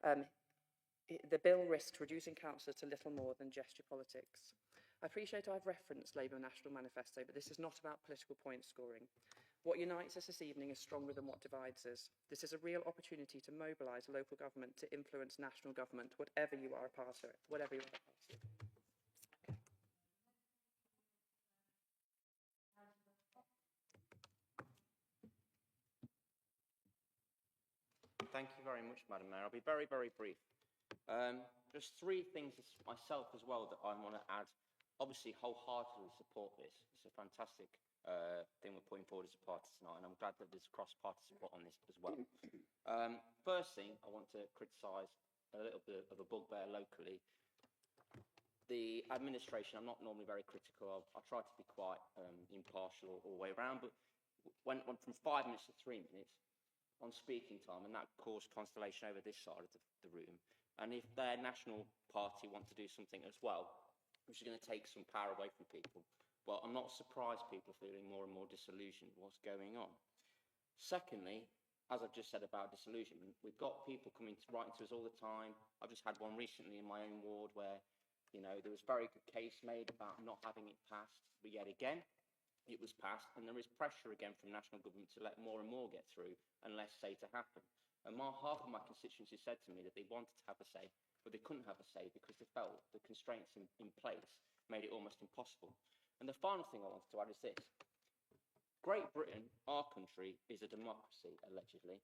The bill risks reducing councillors to little more than gesture politics. I appreciate I've referenced Labour National Manifesto, but this is not about political point scoring. What unites us this evening is stronger than what divides us. This is a real opportunity to mobilise local government to influence national government, whatever you are a part of. Whatever you are a part of. Thank you very much, Madam Mayor. I'll be very, very brief. Just three things myself as well that I want to add. Obviously, wholeheartedly support this. It's a fantastic thing we're putting forward as a party tonight, and I'm glad that there's cross-party support on this as well. First thing, I want to criticise a little bit of a bugbear locally. The administration, I'm not normally very critical of. I try to be quite impartial all the way around, but went from 5 minutes to 3 minutes on speaking time, and that caused constellation over this side of the room. And if their national party want to do something as well, which is going to take some power away from people, well, I'm not surprised people are feeling more and more disillusioned with what's going on. Secondly, as I've just said about disillusionment, we've got people writing to us all the time. I've just had one recently in my own ward where, you know, there was a very good case made about not having it passed, but yet again, it was passed, and there is pressure again from national government to let more and more get through and less say to happen. And half of my constituency said to me that they wanted to have a say, but they couldn't have a say because they felt the constraints in place made it almost impossible. And the final thing I wanted to add is this. Great Britain, our country, is a democracy, allegedly,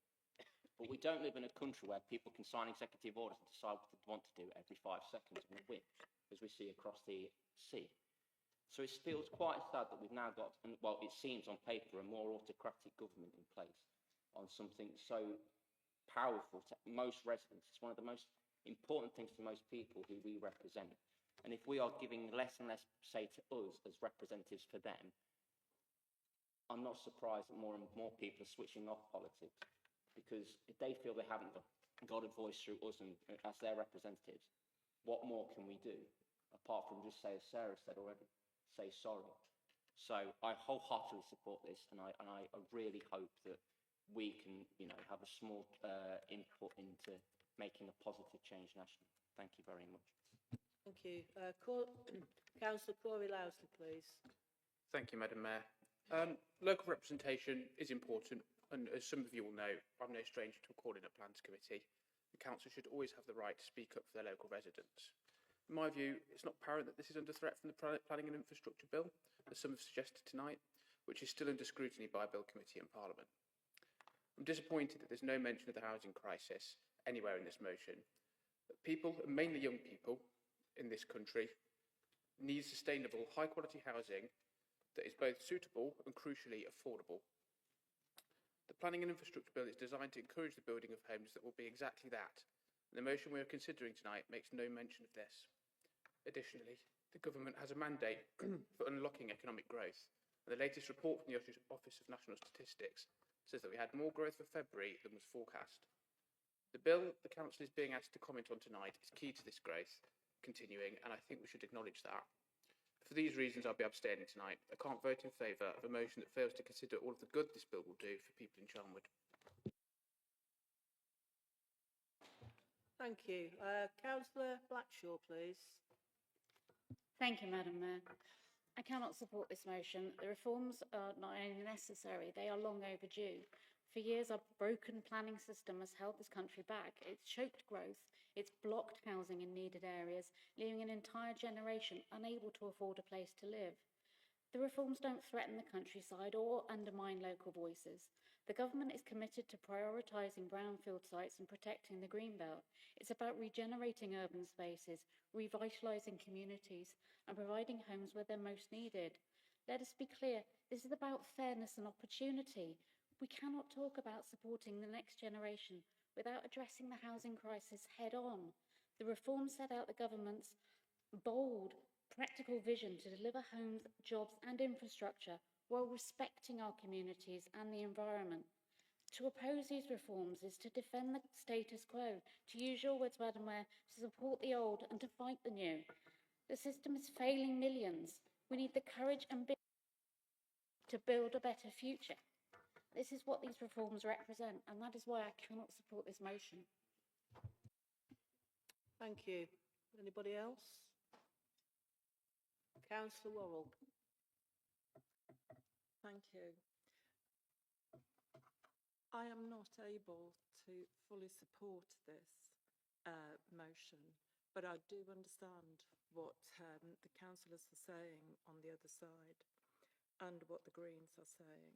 but we don't live in a country where people can sign executive orders and decide what they want to do every 5 seconds on a whim, as we see across the sea. So it feels quite sad that we've now got, well, it seems on paper, a more autocratic government in place on something so powerful to most residents. It's one of the most important things to most people who we represent. And if we are giving less and less say to us as representatives for them, I'm not surprised that more and more people are switching off politics, because if they feel they haven't got a voice through us and as their representatives, what more can we do apart from just say, as Sarah said already, say sorry. So I wholeheartedly support this, and I really hope that we can, you know, have a small input into making a positive change nationally. Thank you very much. Thank you. Councillor Corey Lowsley, please. Thank you, Madam Mayor. Local representation is important, and as some of you will know, I'm no stranger to a Coordinate Plans Committee. The council should always have the right to speak up for their local residents. In my view, it's not apparent that this is under threat from the Planning and Infrastructure Bill, as some have suggested tonight, which is still under scrutiny by a Bill Committee in Parliament. I'm disappointed that there's no mention of the housing crisis anywhere in this motion. That people, and mainly young people in this country, need sustainable, high-quality housing that is both suitable and crucially affordable. The Planning and Infrastructure Bill is designed to encourage the building of homes that will be exactly that. The motion we are considering tonight makes no mention of this. Additionally, the government has a mandate for unlocking economic growth, and the latest report from the Office of National Statistics says that we had more growth for February than was forecast. The bill the council is being asked to comment on tonight is key to this growth continuing, and I think we should acknowledge that. For these reasons, I'll be abstaining tonight. I can't vote in favour of a motion that fails to consider all of the good this bill will do for people in Charnwood. Thank you. Councillor Blackshaw, please. Thank you, Madam Mayor. I cannot support this motion. The reforms are not only necessary, they are long overdue. For years, our broken planning system has held this country back. It's choked growth, it's blocked housing in needed areas, leaving an entire generation unable to afford a place to live. The reforms don't threaten the countryside or undermine local voices. The government is committed to prioritising brownfield sites and protecting the Greenbelt. It's about regenerating urban spaces, revitalising communities, and providing homes where they're most needed. Let us be clear, this is about fairness and opportunity. We cannot talk about supporting the next generation without addressing the housing crisis head on. The reforms set out the government's bold, practical vision to deliver homes, jobs and infrastructure while respecting our communities and the environment. To oppose these reforms is to defend the status quo, to use your words, Madam Mayor, to support the old and to fight the new. The system is failing millions. We need the courage and to build a better future. This is what these reforms represent, and that is why I cannot support this motion. Thank you. Anybody else? Councillor Worrell. Thank you. I am not able to fully support this motion, but I do understand what the councillors are saying on the other side and what the Greens are saying.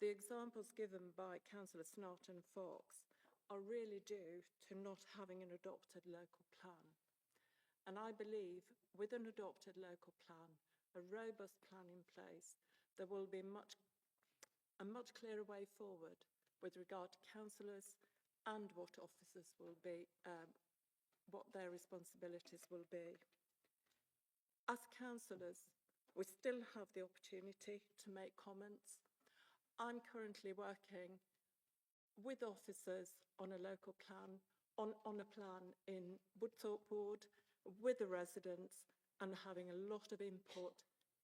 The examples given by Councillor Snott and Fox are really due to not having an adopted local plan. And I believe with an adopted local plan, a robust plan in place, there will be a much clearer way forward with regard to councillors and what officers will be, what their responsibilities will be. As councillors, we still have the opportunity to make comments. I'm currently working with officers on a local plan, on a plan in Woodthorpe Ward, with the residents, and having a lot of input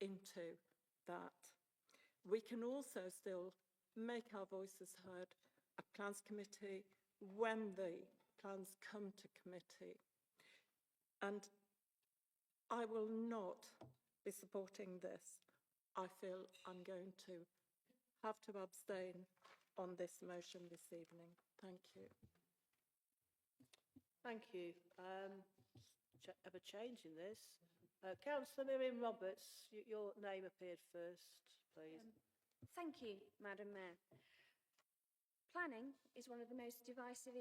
into that. We can also still make our voices heard at Plans Committee when the plans come to committee. And I will not be supporting this. I feel I'm going to have to abstain on this motion this evening. Thank you. Thank you. Have a change in this. Councillor Miriam Roberts, your name appeared first, please. Thank you, Madam Mayor. Planning is one of the most divisive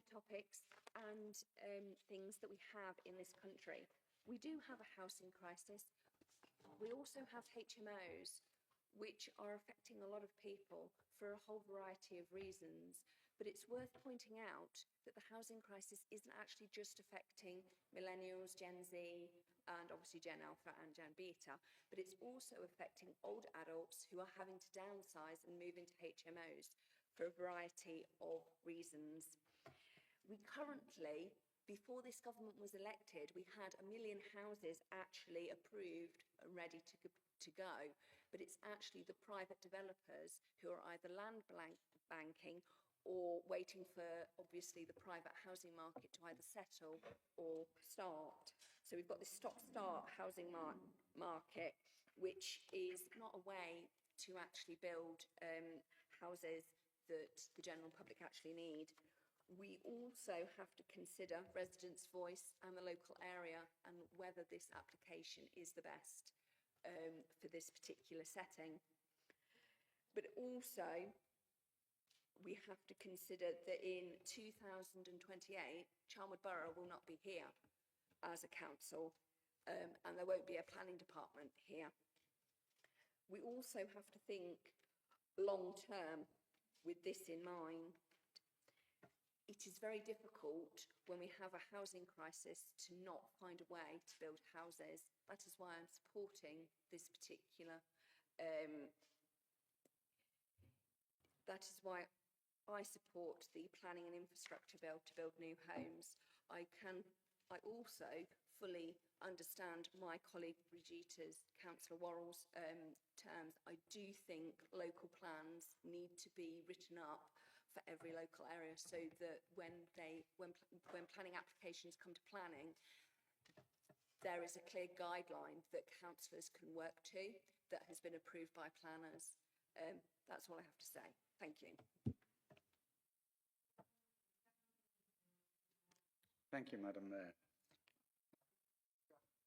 topics and things that we have in this country. We do have a housing crisis. We also have HMOs, which are affecting a lot of people for a whole variety of reasons. But it's worth pointing out that the housing crisis isn't actually just affecting millennials, Gen Z, and obviously Gen Alpha and Gen Beta, but it's also affecting old adults who are having to downsize and move into HMOs for a variety of reasons. We currently, before this government was elected, we had 1 million houses actually approved and ready to go, but it's actually the private developers who are either land banking or waiting for, obviously, the private housing market to either settle or start. So we've got this stop-start housing market, which is not a way to actually build houses that the general public actually need. We also have to consider residents' voice and the local area and whether this application is the best for this particular setting. But also, we have to consider that in 2028, Charnwood Borough will not be here as a council, and there won't be a planning department here. We also have to think long term with this in mind. It is very difficult when we have a housing crisis to not find a way to build houses. That is why I'm supporting this particular, that is why I support the planning and infrastructure bill to build new homes. I also fully understand my colleague Brigitta's, Councillor Worrell's terms. I do think local plans need to be written up for every local area so that when planning applications come to planning, there is a clear guideline that councillors can work to that has been approved by planners. That's all I have to say. Thank you. Thank you, Madam Mayor.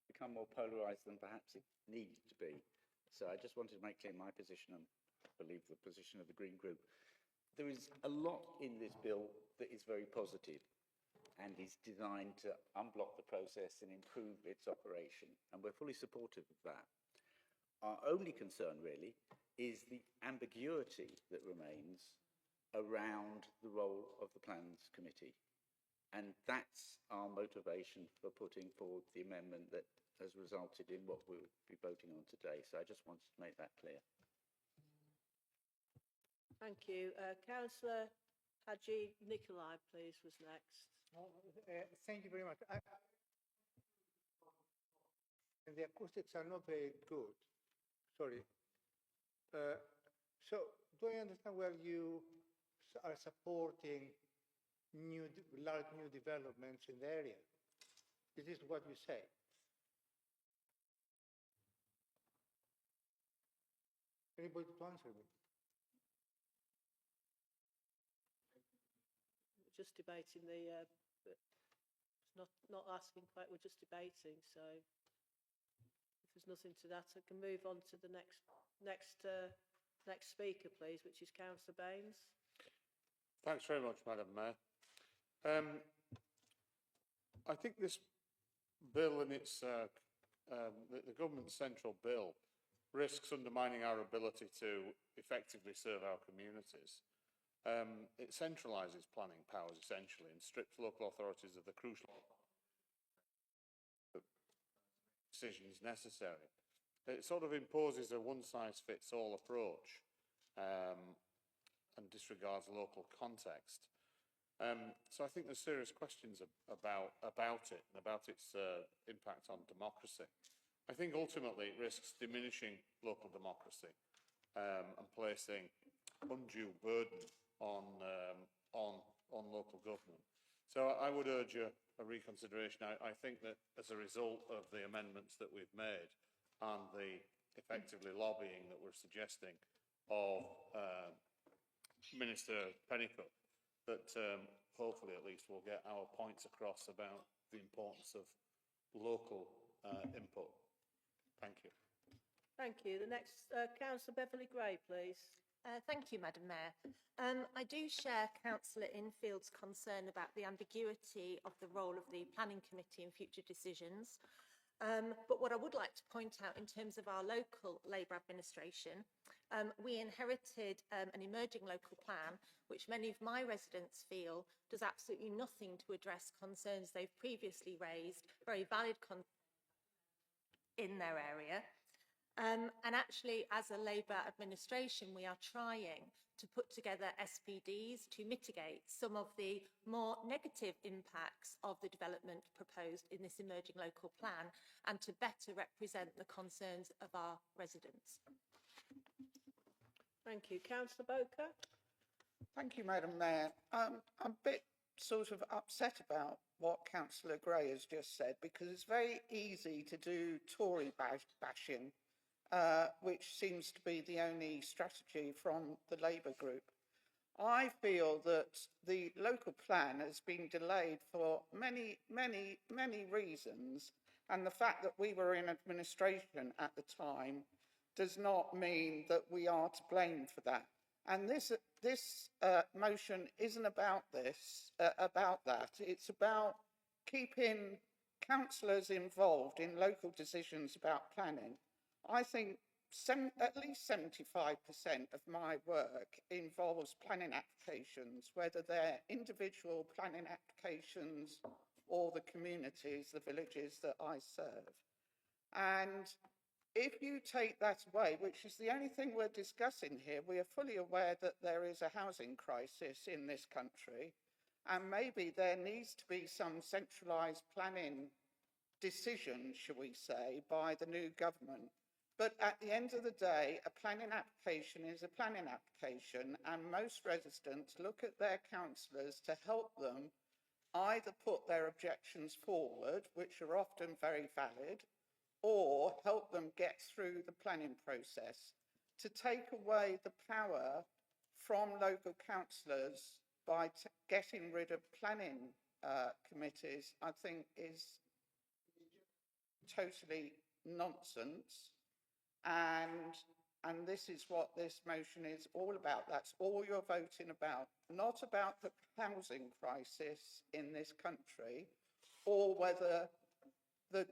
Become more polarised than perhaps it needed to be. So I just wanted to make clear my position and I believe the position of the Green Group. There is a lot in this bill that is very positive and is designed to unblock the process and improve its operation, and we're fully supportive of that. Our only concern really is the ambiguity that remains around the role of the Plans Committee. And that's our motivation for putting forward the amendment that has resulted in what we'll be voting on today. So I just wanted to make that clear. Thank you. Councillor Haji Nikolai, please, was next. Thank you very much. And the acoustics are not very good. Sorry. So, do I understand where you are supporting large new developments in the area? Is this what you say? Anybody to answer me? We're just debating the, it's not asking quite, we're just debating, so if there's nothing to that, I can move on to the next speaker, please, which is Councillor Baines. Thanks very much, Madam Mayor. I think this bill and its the government's central bill risks undermining our ability to effectively serve our communities. It centralises planning powers essentially and strips local authorities of the crucial decisions necessary. It sort of imposes a one-size-fits-all approach and disregards local context. So I think there's serious questions about it and about its impact on democracy. I think ultimately it risks diminishing local democracy and placing undue burden on local government. So I would urge a reconsideration. I think that as a result of the amendments that we've made and the effectively lobbying that we're suggesting of Minister Pennycutt, that hopefully at least we'll get our points across about the importance of local input. Thank you. Thank you. The next, Councillor Beverley Gray, please. Thank you, Madam Mayor. I do share Councillor Infield's concern about the ambiguity of the role of the Planning Committee in future decisions. But what I would like to point out in terms of our local Labour administration, we inherited an emerging local plan, which many of my residents feel does absolutely nothing to address concerns they've previously raised, very valid concerns in their area. And actually, as a Labour administration, we are trying to put together SPDs to mitigate some of the more negative impacts of the development proposed in this emerging local plan and to better represent the concerns of our residents. Thank you. Councillor Boker. Thank you, Madam Mayor. I'm a bit sort of upset about what Councillor Gray has just said, because it's very easy to do Tory bashing, which seems to be the only strategy from the Labour group. I feel that the local plan has been delayed for many reasons, and the fact that we were in administration at the time does not mean that we are to blame for that. And this motion isn't about that. It's about keeping councillors involved in local decisions about planning. I think at least 75% of my work involves planning applications, whether they're individual planning applications or the communities, the villages that I serve. And if you take that away, which is the only thing we're discussing here, we are fully aware that there is a housing crisis in this country, and maybe there needs to be some centralised planning decision, shall we say, by the new government. But at the end of the day, a planning application is a planning application, and most residents look at their councillors to help them either put their objections forward, which are often very valid, or help them get through the planning process. To take away the power from local councillors by getting rid of planning committees, I think is totally nonsense. And this is what this motion is all about. That's all you're voting about, not about the housing crisis in this country, or whether the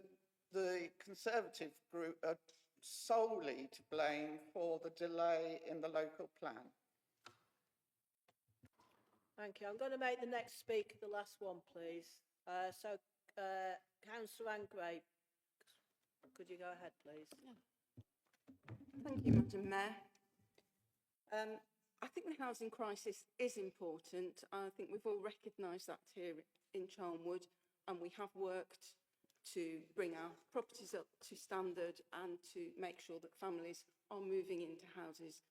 Conservative group are solely to blame for the delay in the local plan. Thank you. I'm going to make the next speaker the last one, please. Councillor Anne Gray. Could you go ahead, please? Thank you, Madam Mayor. I think the housing crisis is important. I think we've all recognised that here in Charnwood, and we have worked to bring our properties up to standard and to make sure that families are moving into houses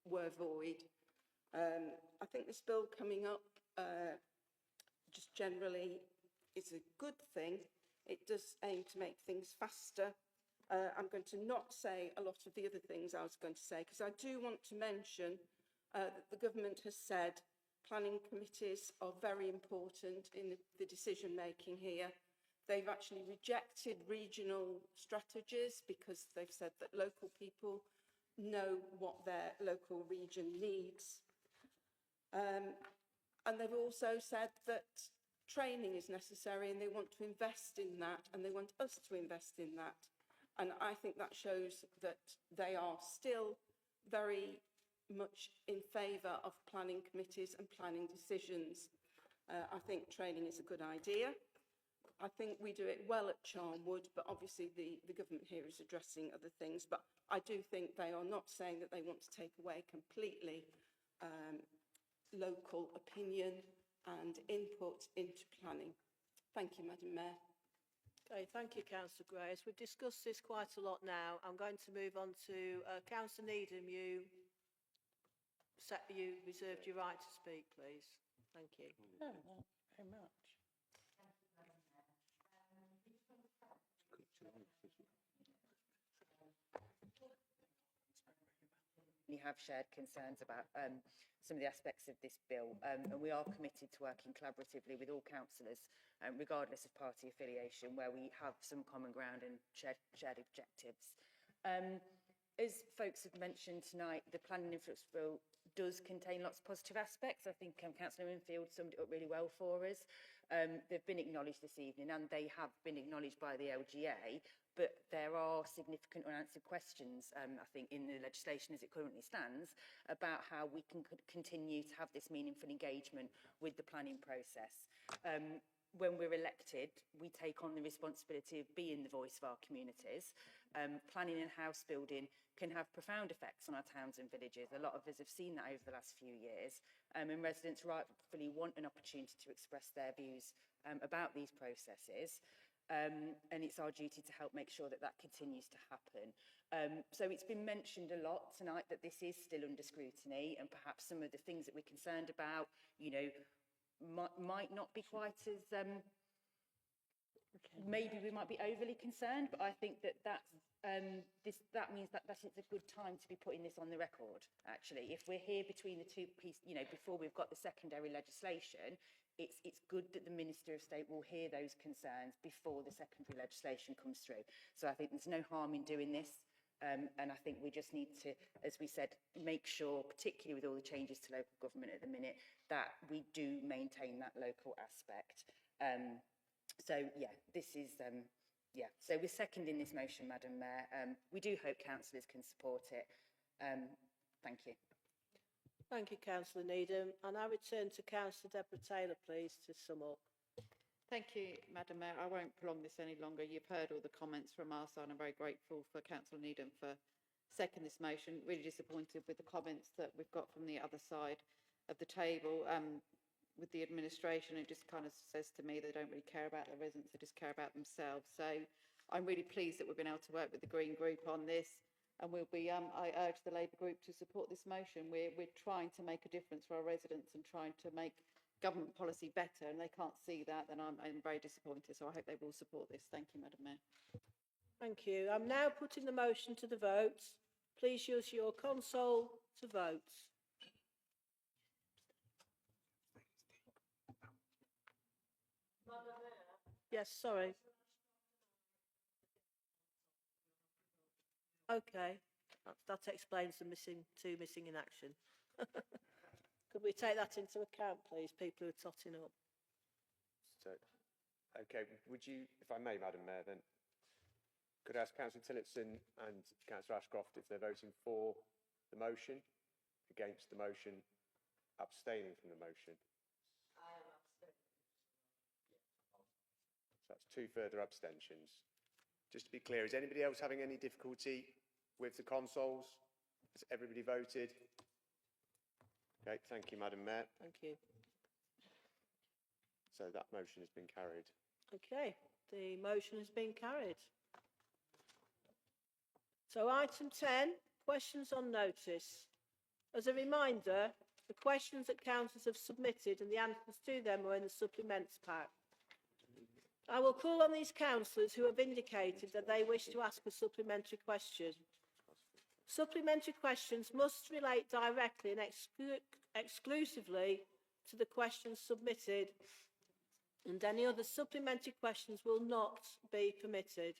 were void. I think this bill coming up just generally is a good thing. It does aim to make things faster. I'm going to not say a lot of the other things I was going to say, because I do want to mention that the government has said planning committees are very important in the decision making here. They've actually rejected regional strategies because they've said that local people know what their local region needs. And they've also said that training is necessary and they want to invest in that, and they want us to invest in that. And I think that shows that they are still very much in favour of planning committees and planning decisions. I think training is a good idea. I think we do it well at Charnwood, but obviously the government here is addressing other things. But I do think they are not saying that they want to take away completely local opinion and input into planning. Thank you, Madam Mayor. Okay, thank you, Councillor Grace. We've discussed this quite a lot now. I'm going to move on to Councillor Needham. You reserved your right to speak, please. Thank you. No, not very much. We have shared concerns about some of the aspects of this bill, and we are committed to working collaboratively with all councillors, regardless of party affiliation, where we have some common ground and shared objectives. As folks have mentioned tonight, the planning influence bill does contain lots of positive aspects. I think Councillor Winfield summed it up really well for us. They've been acknowledged this evening, and they have been acknowledged by the LGA, but there are significant unanswered questions, I think, in the legislation as it currently stands, about how we can continue to have this meaningful engagement with the planning process. When we're elected, we take on the responsibility of being the voice of our communities. Planning and house building can have profound effects on our towns and villages. A lot of us have seen that over the last few years, and residents rightfully want an opportunity to express their views about these processes. And it's our duty to help make sure that that continues to happen. So it's been mentioned a lot tonight that this is still under scrutiny, and perhaps some of the things that we're concerned about, you know, might not be quite as, maybe we might be overly concerned, but I think that that means that it's a good time to be putting this on the record, actually. If we're here between the two pieces, you know, before we've got the secondary legislation, it's good that the Minister of State will hear those concerns before the secondary legislation comes through. So I think there's no harm in doing this. And I think we just need to, as we said, make sure, particularly with all the changes to local government at the minute, that we do maintain that local aspect. So, yeah, this is, yeah. So we're seconding this motion, Madam Mayor. We do hope councillors can support it. Thank you. Thank you, Councillor Needham. I now return to Councillor Deborah Taylor, please, to sum up. Thank you, Madam Mayor. I won't prolong this any longer. You've heard all the comments from our side. I'm very grateful for Councillor Needham for seconding this motion. Really disappointed with the comments that we've got from the other side of the table. With the administration, it just kind of says to me they don't really care about the residents, they just care about themselves. So I'm really pleased that we've been able to work with the Green Group on this, and we'll be, I urge the Labour Group to support this motion. We're trying to make a difference for our residents and trying to make government policy better, and they can't see that, then I'm very disappointed. So I hope they will support this. Thank you, Madam Mayor. Thank you. I'm now putting the motion to the vote. Please use your console to vote. Yes, sorry. Okay, that explains the two missing in action. Could we take that into account, please, people who are totting up? So, okay, would you, if I may, Madam Mayor, then, could I ask Councillor Tillotson and Councillor Ashcroft if they're voting for the motion, against the motion, abstaining from the motion? I am abstaining. So that's two further abstentions. Just to be clear, is anybody else having any difficulty with the consoles? Has everybody voted? Okay, thank you, Madam Mayor. Thank you. So that motion has been carried. Okay, the motion has been carried. So item 10, questions on notice. As a reminder, the questions that councillors have submitted and the answers to them are in the supplements pack. I will call on these councillors who have indicated that they wish to ask a supplementary question. Supplementary questions must relate directly and exclusively to the questions submitted, and any other supplementary questions will not be permitted.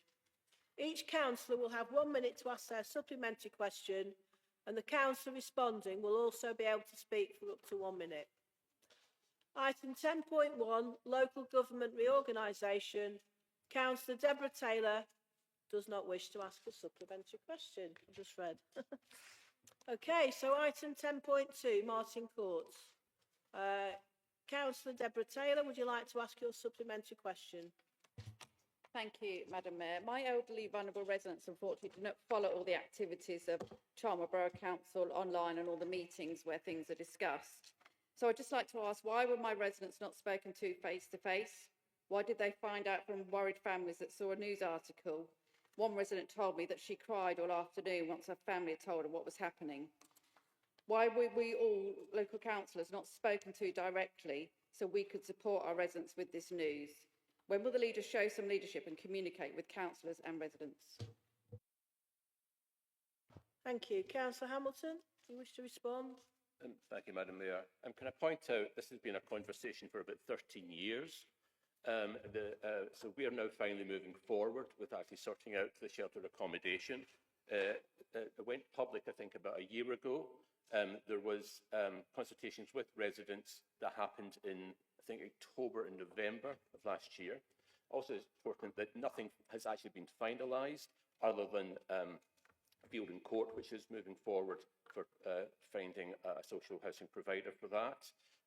Each councillor will have 1 minute to ask their supplementary question, and the councillor responding will also be able to speak for up to 1 minute. Item 10.1, Local Government Reorganisation. Councillor Deborah Taylor does not wish to ask a supplementary question. I just read. Okay, so item 10.2, Martin Courts. Councillor Deborah Taylor, would you like to ask your supplementary question? Thank you, Madam Mayor. My elderly vulnerable residents unfortunately do not follow all the activities of Charnwood Borough Council online and all the meetings where things are discussed. So I'd just like to ask, why were my residents not spoken to face to face? Why did they find out from worried families that saw a news article? One resident told me that she cried all afternoon once her family had told her what was happening. Why were we all local councillors not spoken to directly so we could support our residents with this news? When will the leaders show some leadership and communicate with councillors and residents? Thank you. Councillor Hamilton, do you wish to respond? Thank you, Madam Mayor. Can I point out this has been a conversation for about 13 years. So we are now finally moving forward with actually sorting out the shelter accommodation. It went public, I think, about a year ago. There was consultations with residents that happened in, I think, October and November of last year. Also, it's important that nothing has actually been finalised other than Field and Court, which is moving forward for finding a social housing provider for that.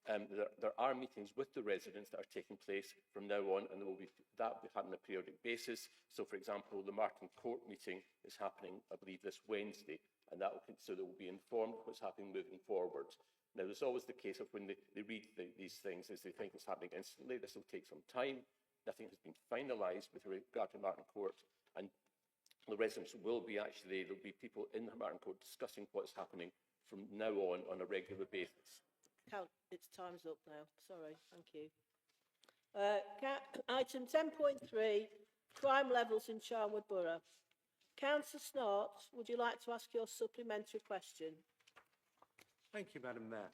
There are meetings with the residents that are taking place from now on, and that will be happening on a periodic basis. So, for example, the Martin Court meeting is happening, I believe, this Wednesday, and so they will be informed of what's happening moving forward. Now, there's always the case of when they read these things, is they think it's happening instantly. This will take some time. Nothing has been finalised with regard to Martin Court, and the residents will be there'll be people in Martin Court discussing what's happening from now on a regular basis. It's time's up now. Sorry, thank you. Item 10.3, crime levels in Charnwood Borough. Councillor Snart, would you like to ask your supplementary question? Thank you, Madam Mayor.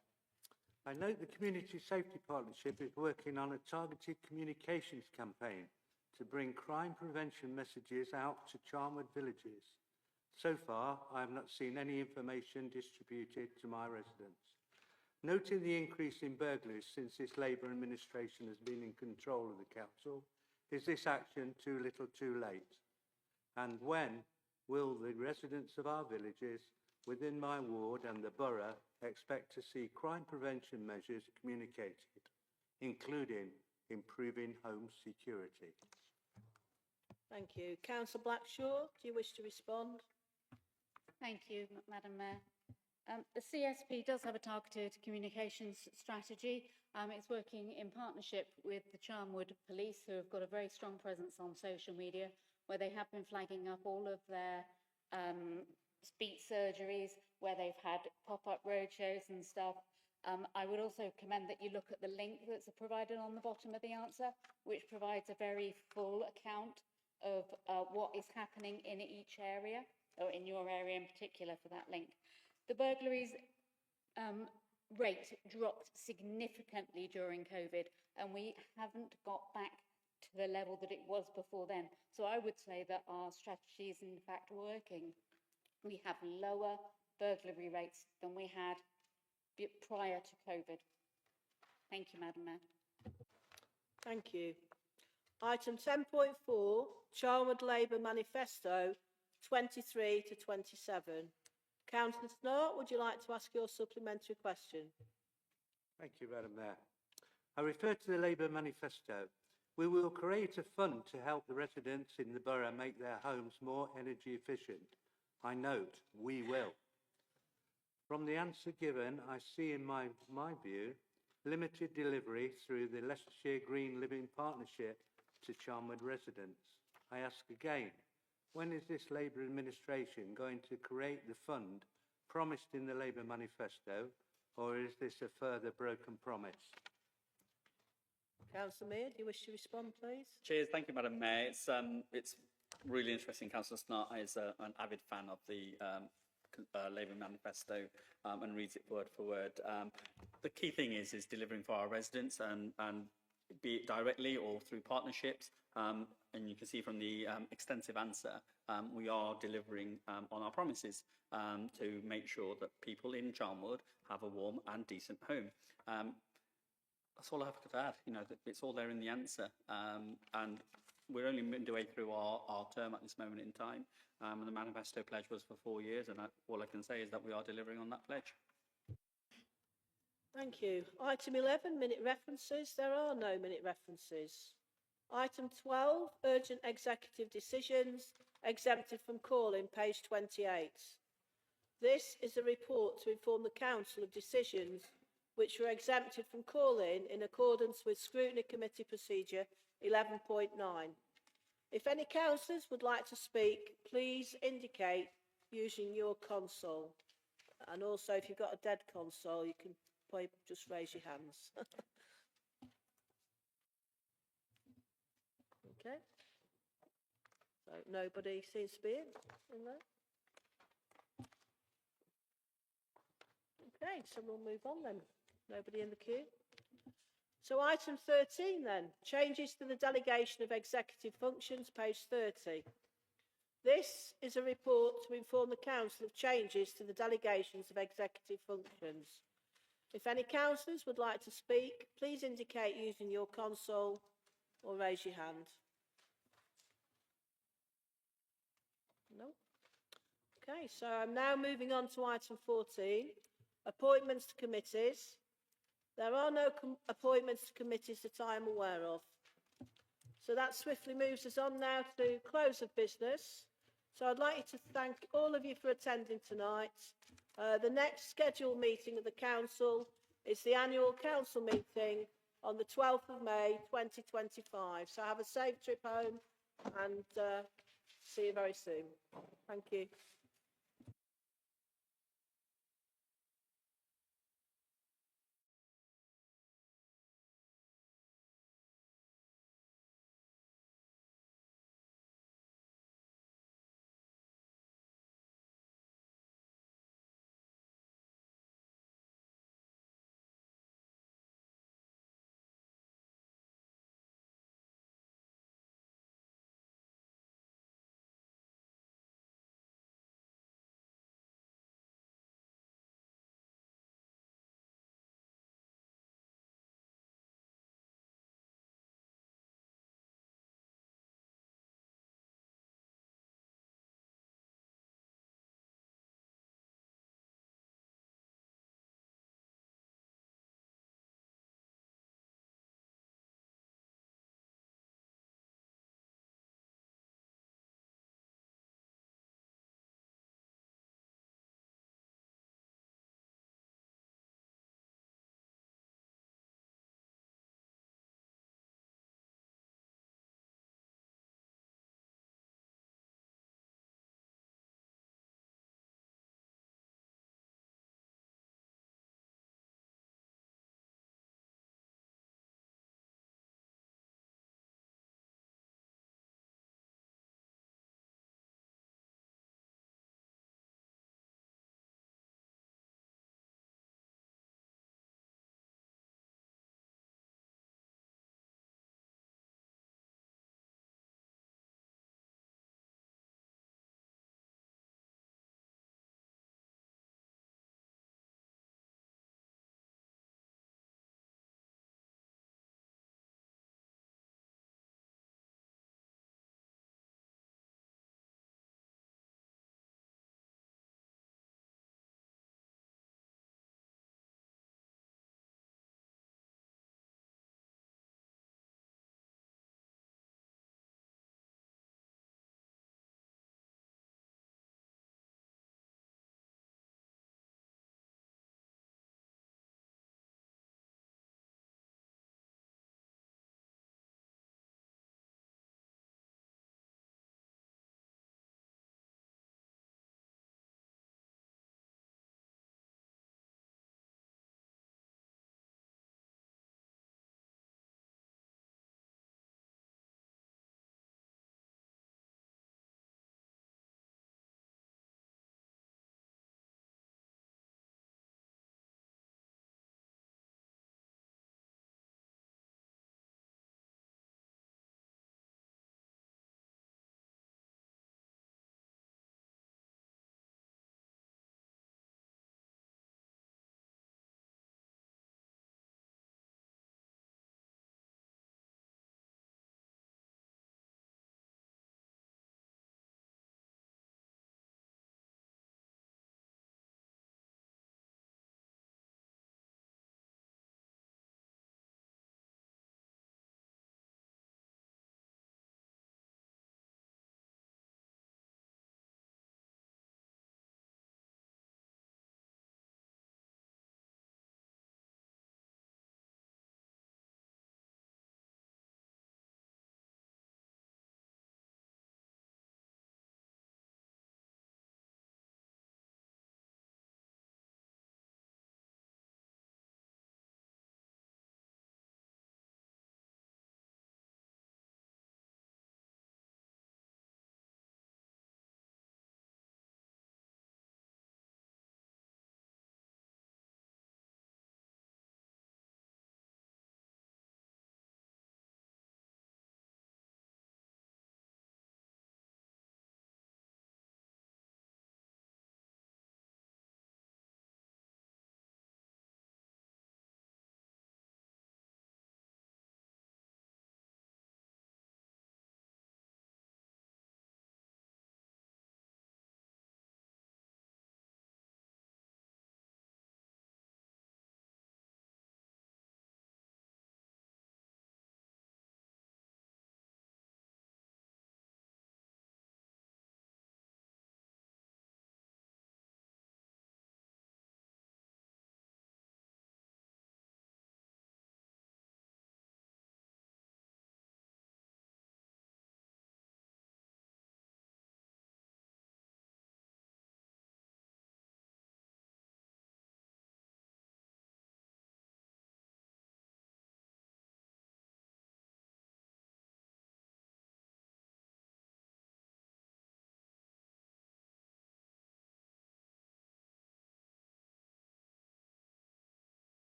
I note the Community Safety Partnership is working on a targeted communications campaign to bring crime prevention messages out to Charnwood villages. So far, I have not seen any information distributed to my residents. Noting the increase in burglaries since this Labour administration has been in control of the council, is this action too little too late? And when will the residents of our villages within my ward and the borough expect to see crime prevention measures communicated, including improving home security? Thank you. Councillor Blackshaw, do you wish to respond? Thank you, Madam Mayor. The CSP does have a targeted communications strategy. It's working in partnership with the Charnwood Police, who have got a very strong presence on social media, where they have been flagging up all of their speech surgeries, where they've had pop-up roadshows and stuff. I would also recommend that you look at the link that's provided on the bottom of the answer, which provides a very full account of what is happening in each area, or in your area in particular for that link. The burglaries rate dropped significantly during COVID, and we haven't got back to the level that it was before then. So I would say that our strategy is in fact working. We have lower burglary rates than we had prior to COVID. Thank you, Madam Mayor. Thank you. Item 10.4, Charnwood Labour Manifesto 23 to 27. Councillor Snart, would you like to ask your supplementary question? Thank you, Madam Mayor. I refer to the Labour Manifesto. We will create a fund to help the residents in the borough make their homes more energy efficient. I note, we will. From the answer given, I see in my view, limited delivery through the Leicestershire Green Living Partnership to Charnwood residents. I ask again, when is this Labour administration going to create the fund promised in the Labour manifesto, or is this a further broken promise? Councillor Mead, do you wish to respond, please? Cheers. Thank you, Madam Mayor. It's really interesting. Councillor Snart is an avid fan of the Labour manifesto and reads it word for word. The key thing is delivering for our residents and be it directly or through partnerships. And you can see from the extensive answer, we are delivering on our promises to make sure that people in Charnwood have a warm and decent home. That's all I have to add. You know, it's all there in the answer. And we're only midway through our term at this moment in time. And the manifesto pledge was for 4 years. And all I can say is that we are delivering on that pledge. Thank you. Item 11, minute references. There are no minute references. Item 12, urgent executive decisions, exempted from calling, page 28. This is a report to inform the Council of decisions which were exempted from calling in accordance with Scrutiny Committee Procedure 11.9. If any councillors would like to speak, please indicate using your console. And also, if you've got a dead console, you can probably just raise your hands. Okay. So nobody seems to be in there. Okay, so we'll move on then. Nobody in the queue. So item 13 then, changes to the delegation of executive functions, page 30. This is a report to inform the Council of changes to the delegations of executive functions. If any councillors would like to speak, please indicate using your console or raise your hand. No? Okay, so I'm now moving on to item 14, appointments to committees. There are no appointments to committees that I am aware of. So that swiftly moves us on now to close of business. So I'd like to thank all of you for attending tonight. The next scheduled meeting of the Council is the annual Council meeting on the 12th of May 2025. So have a safe trip home and see you very soon. Thank you.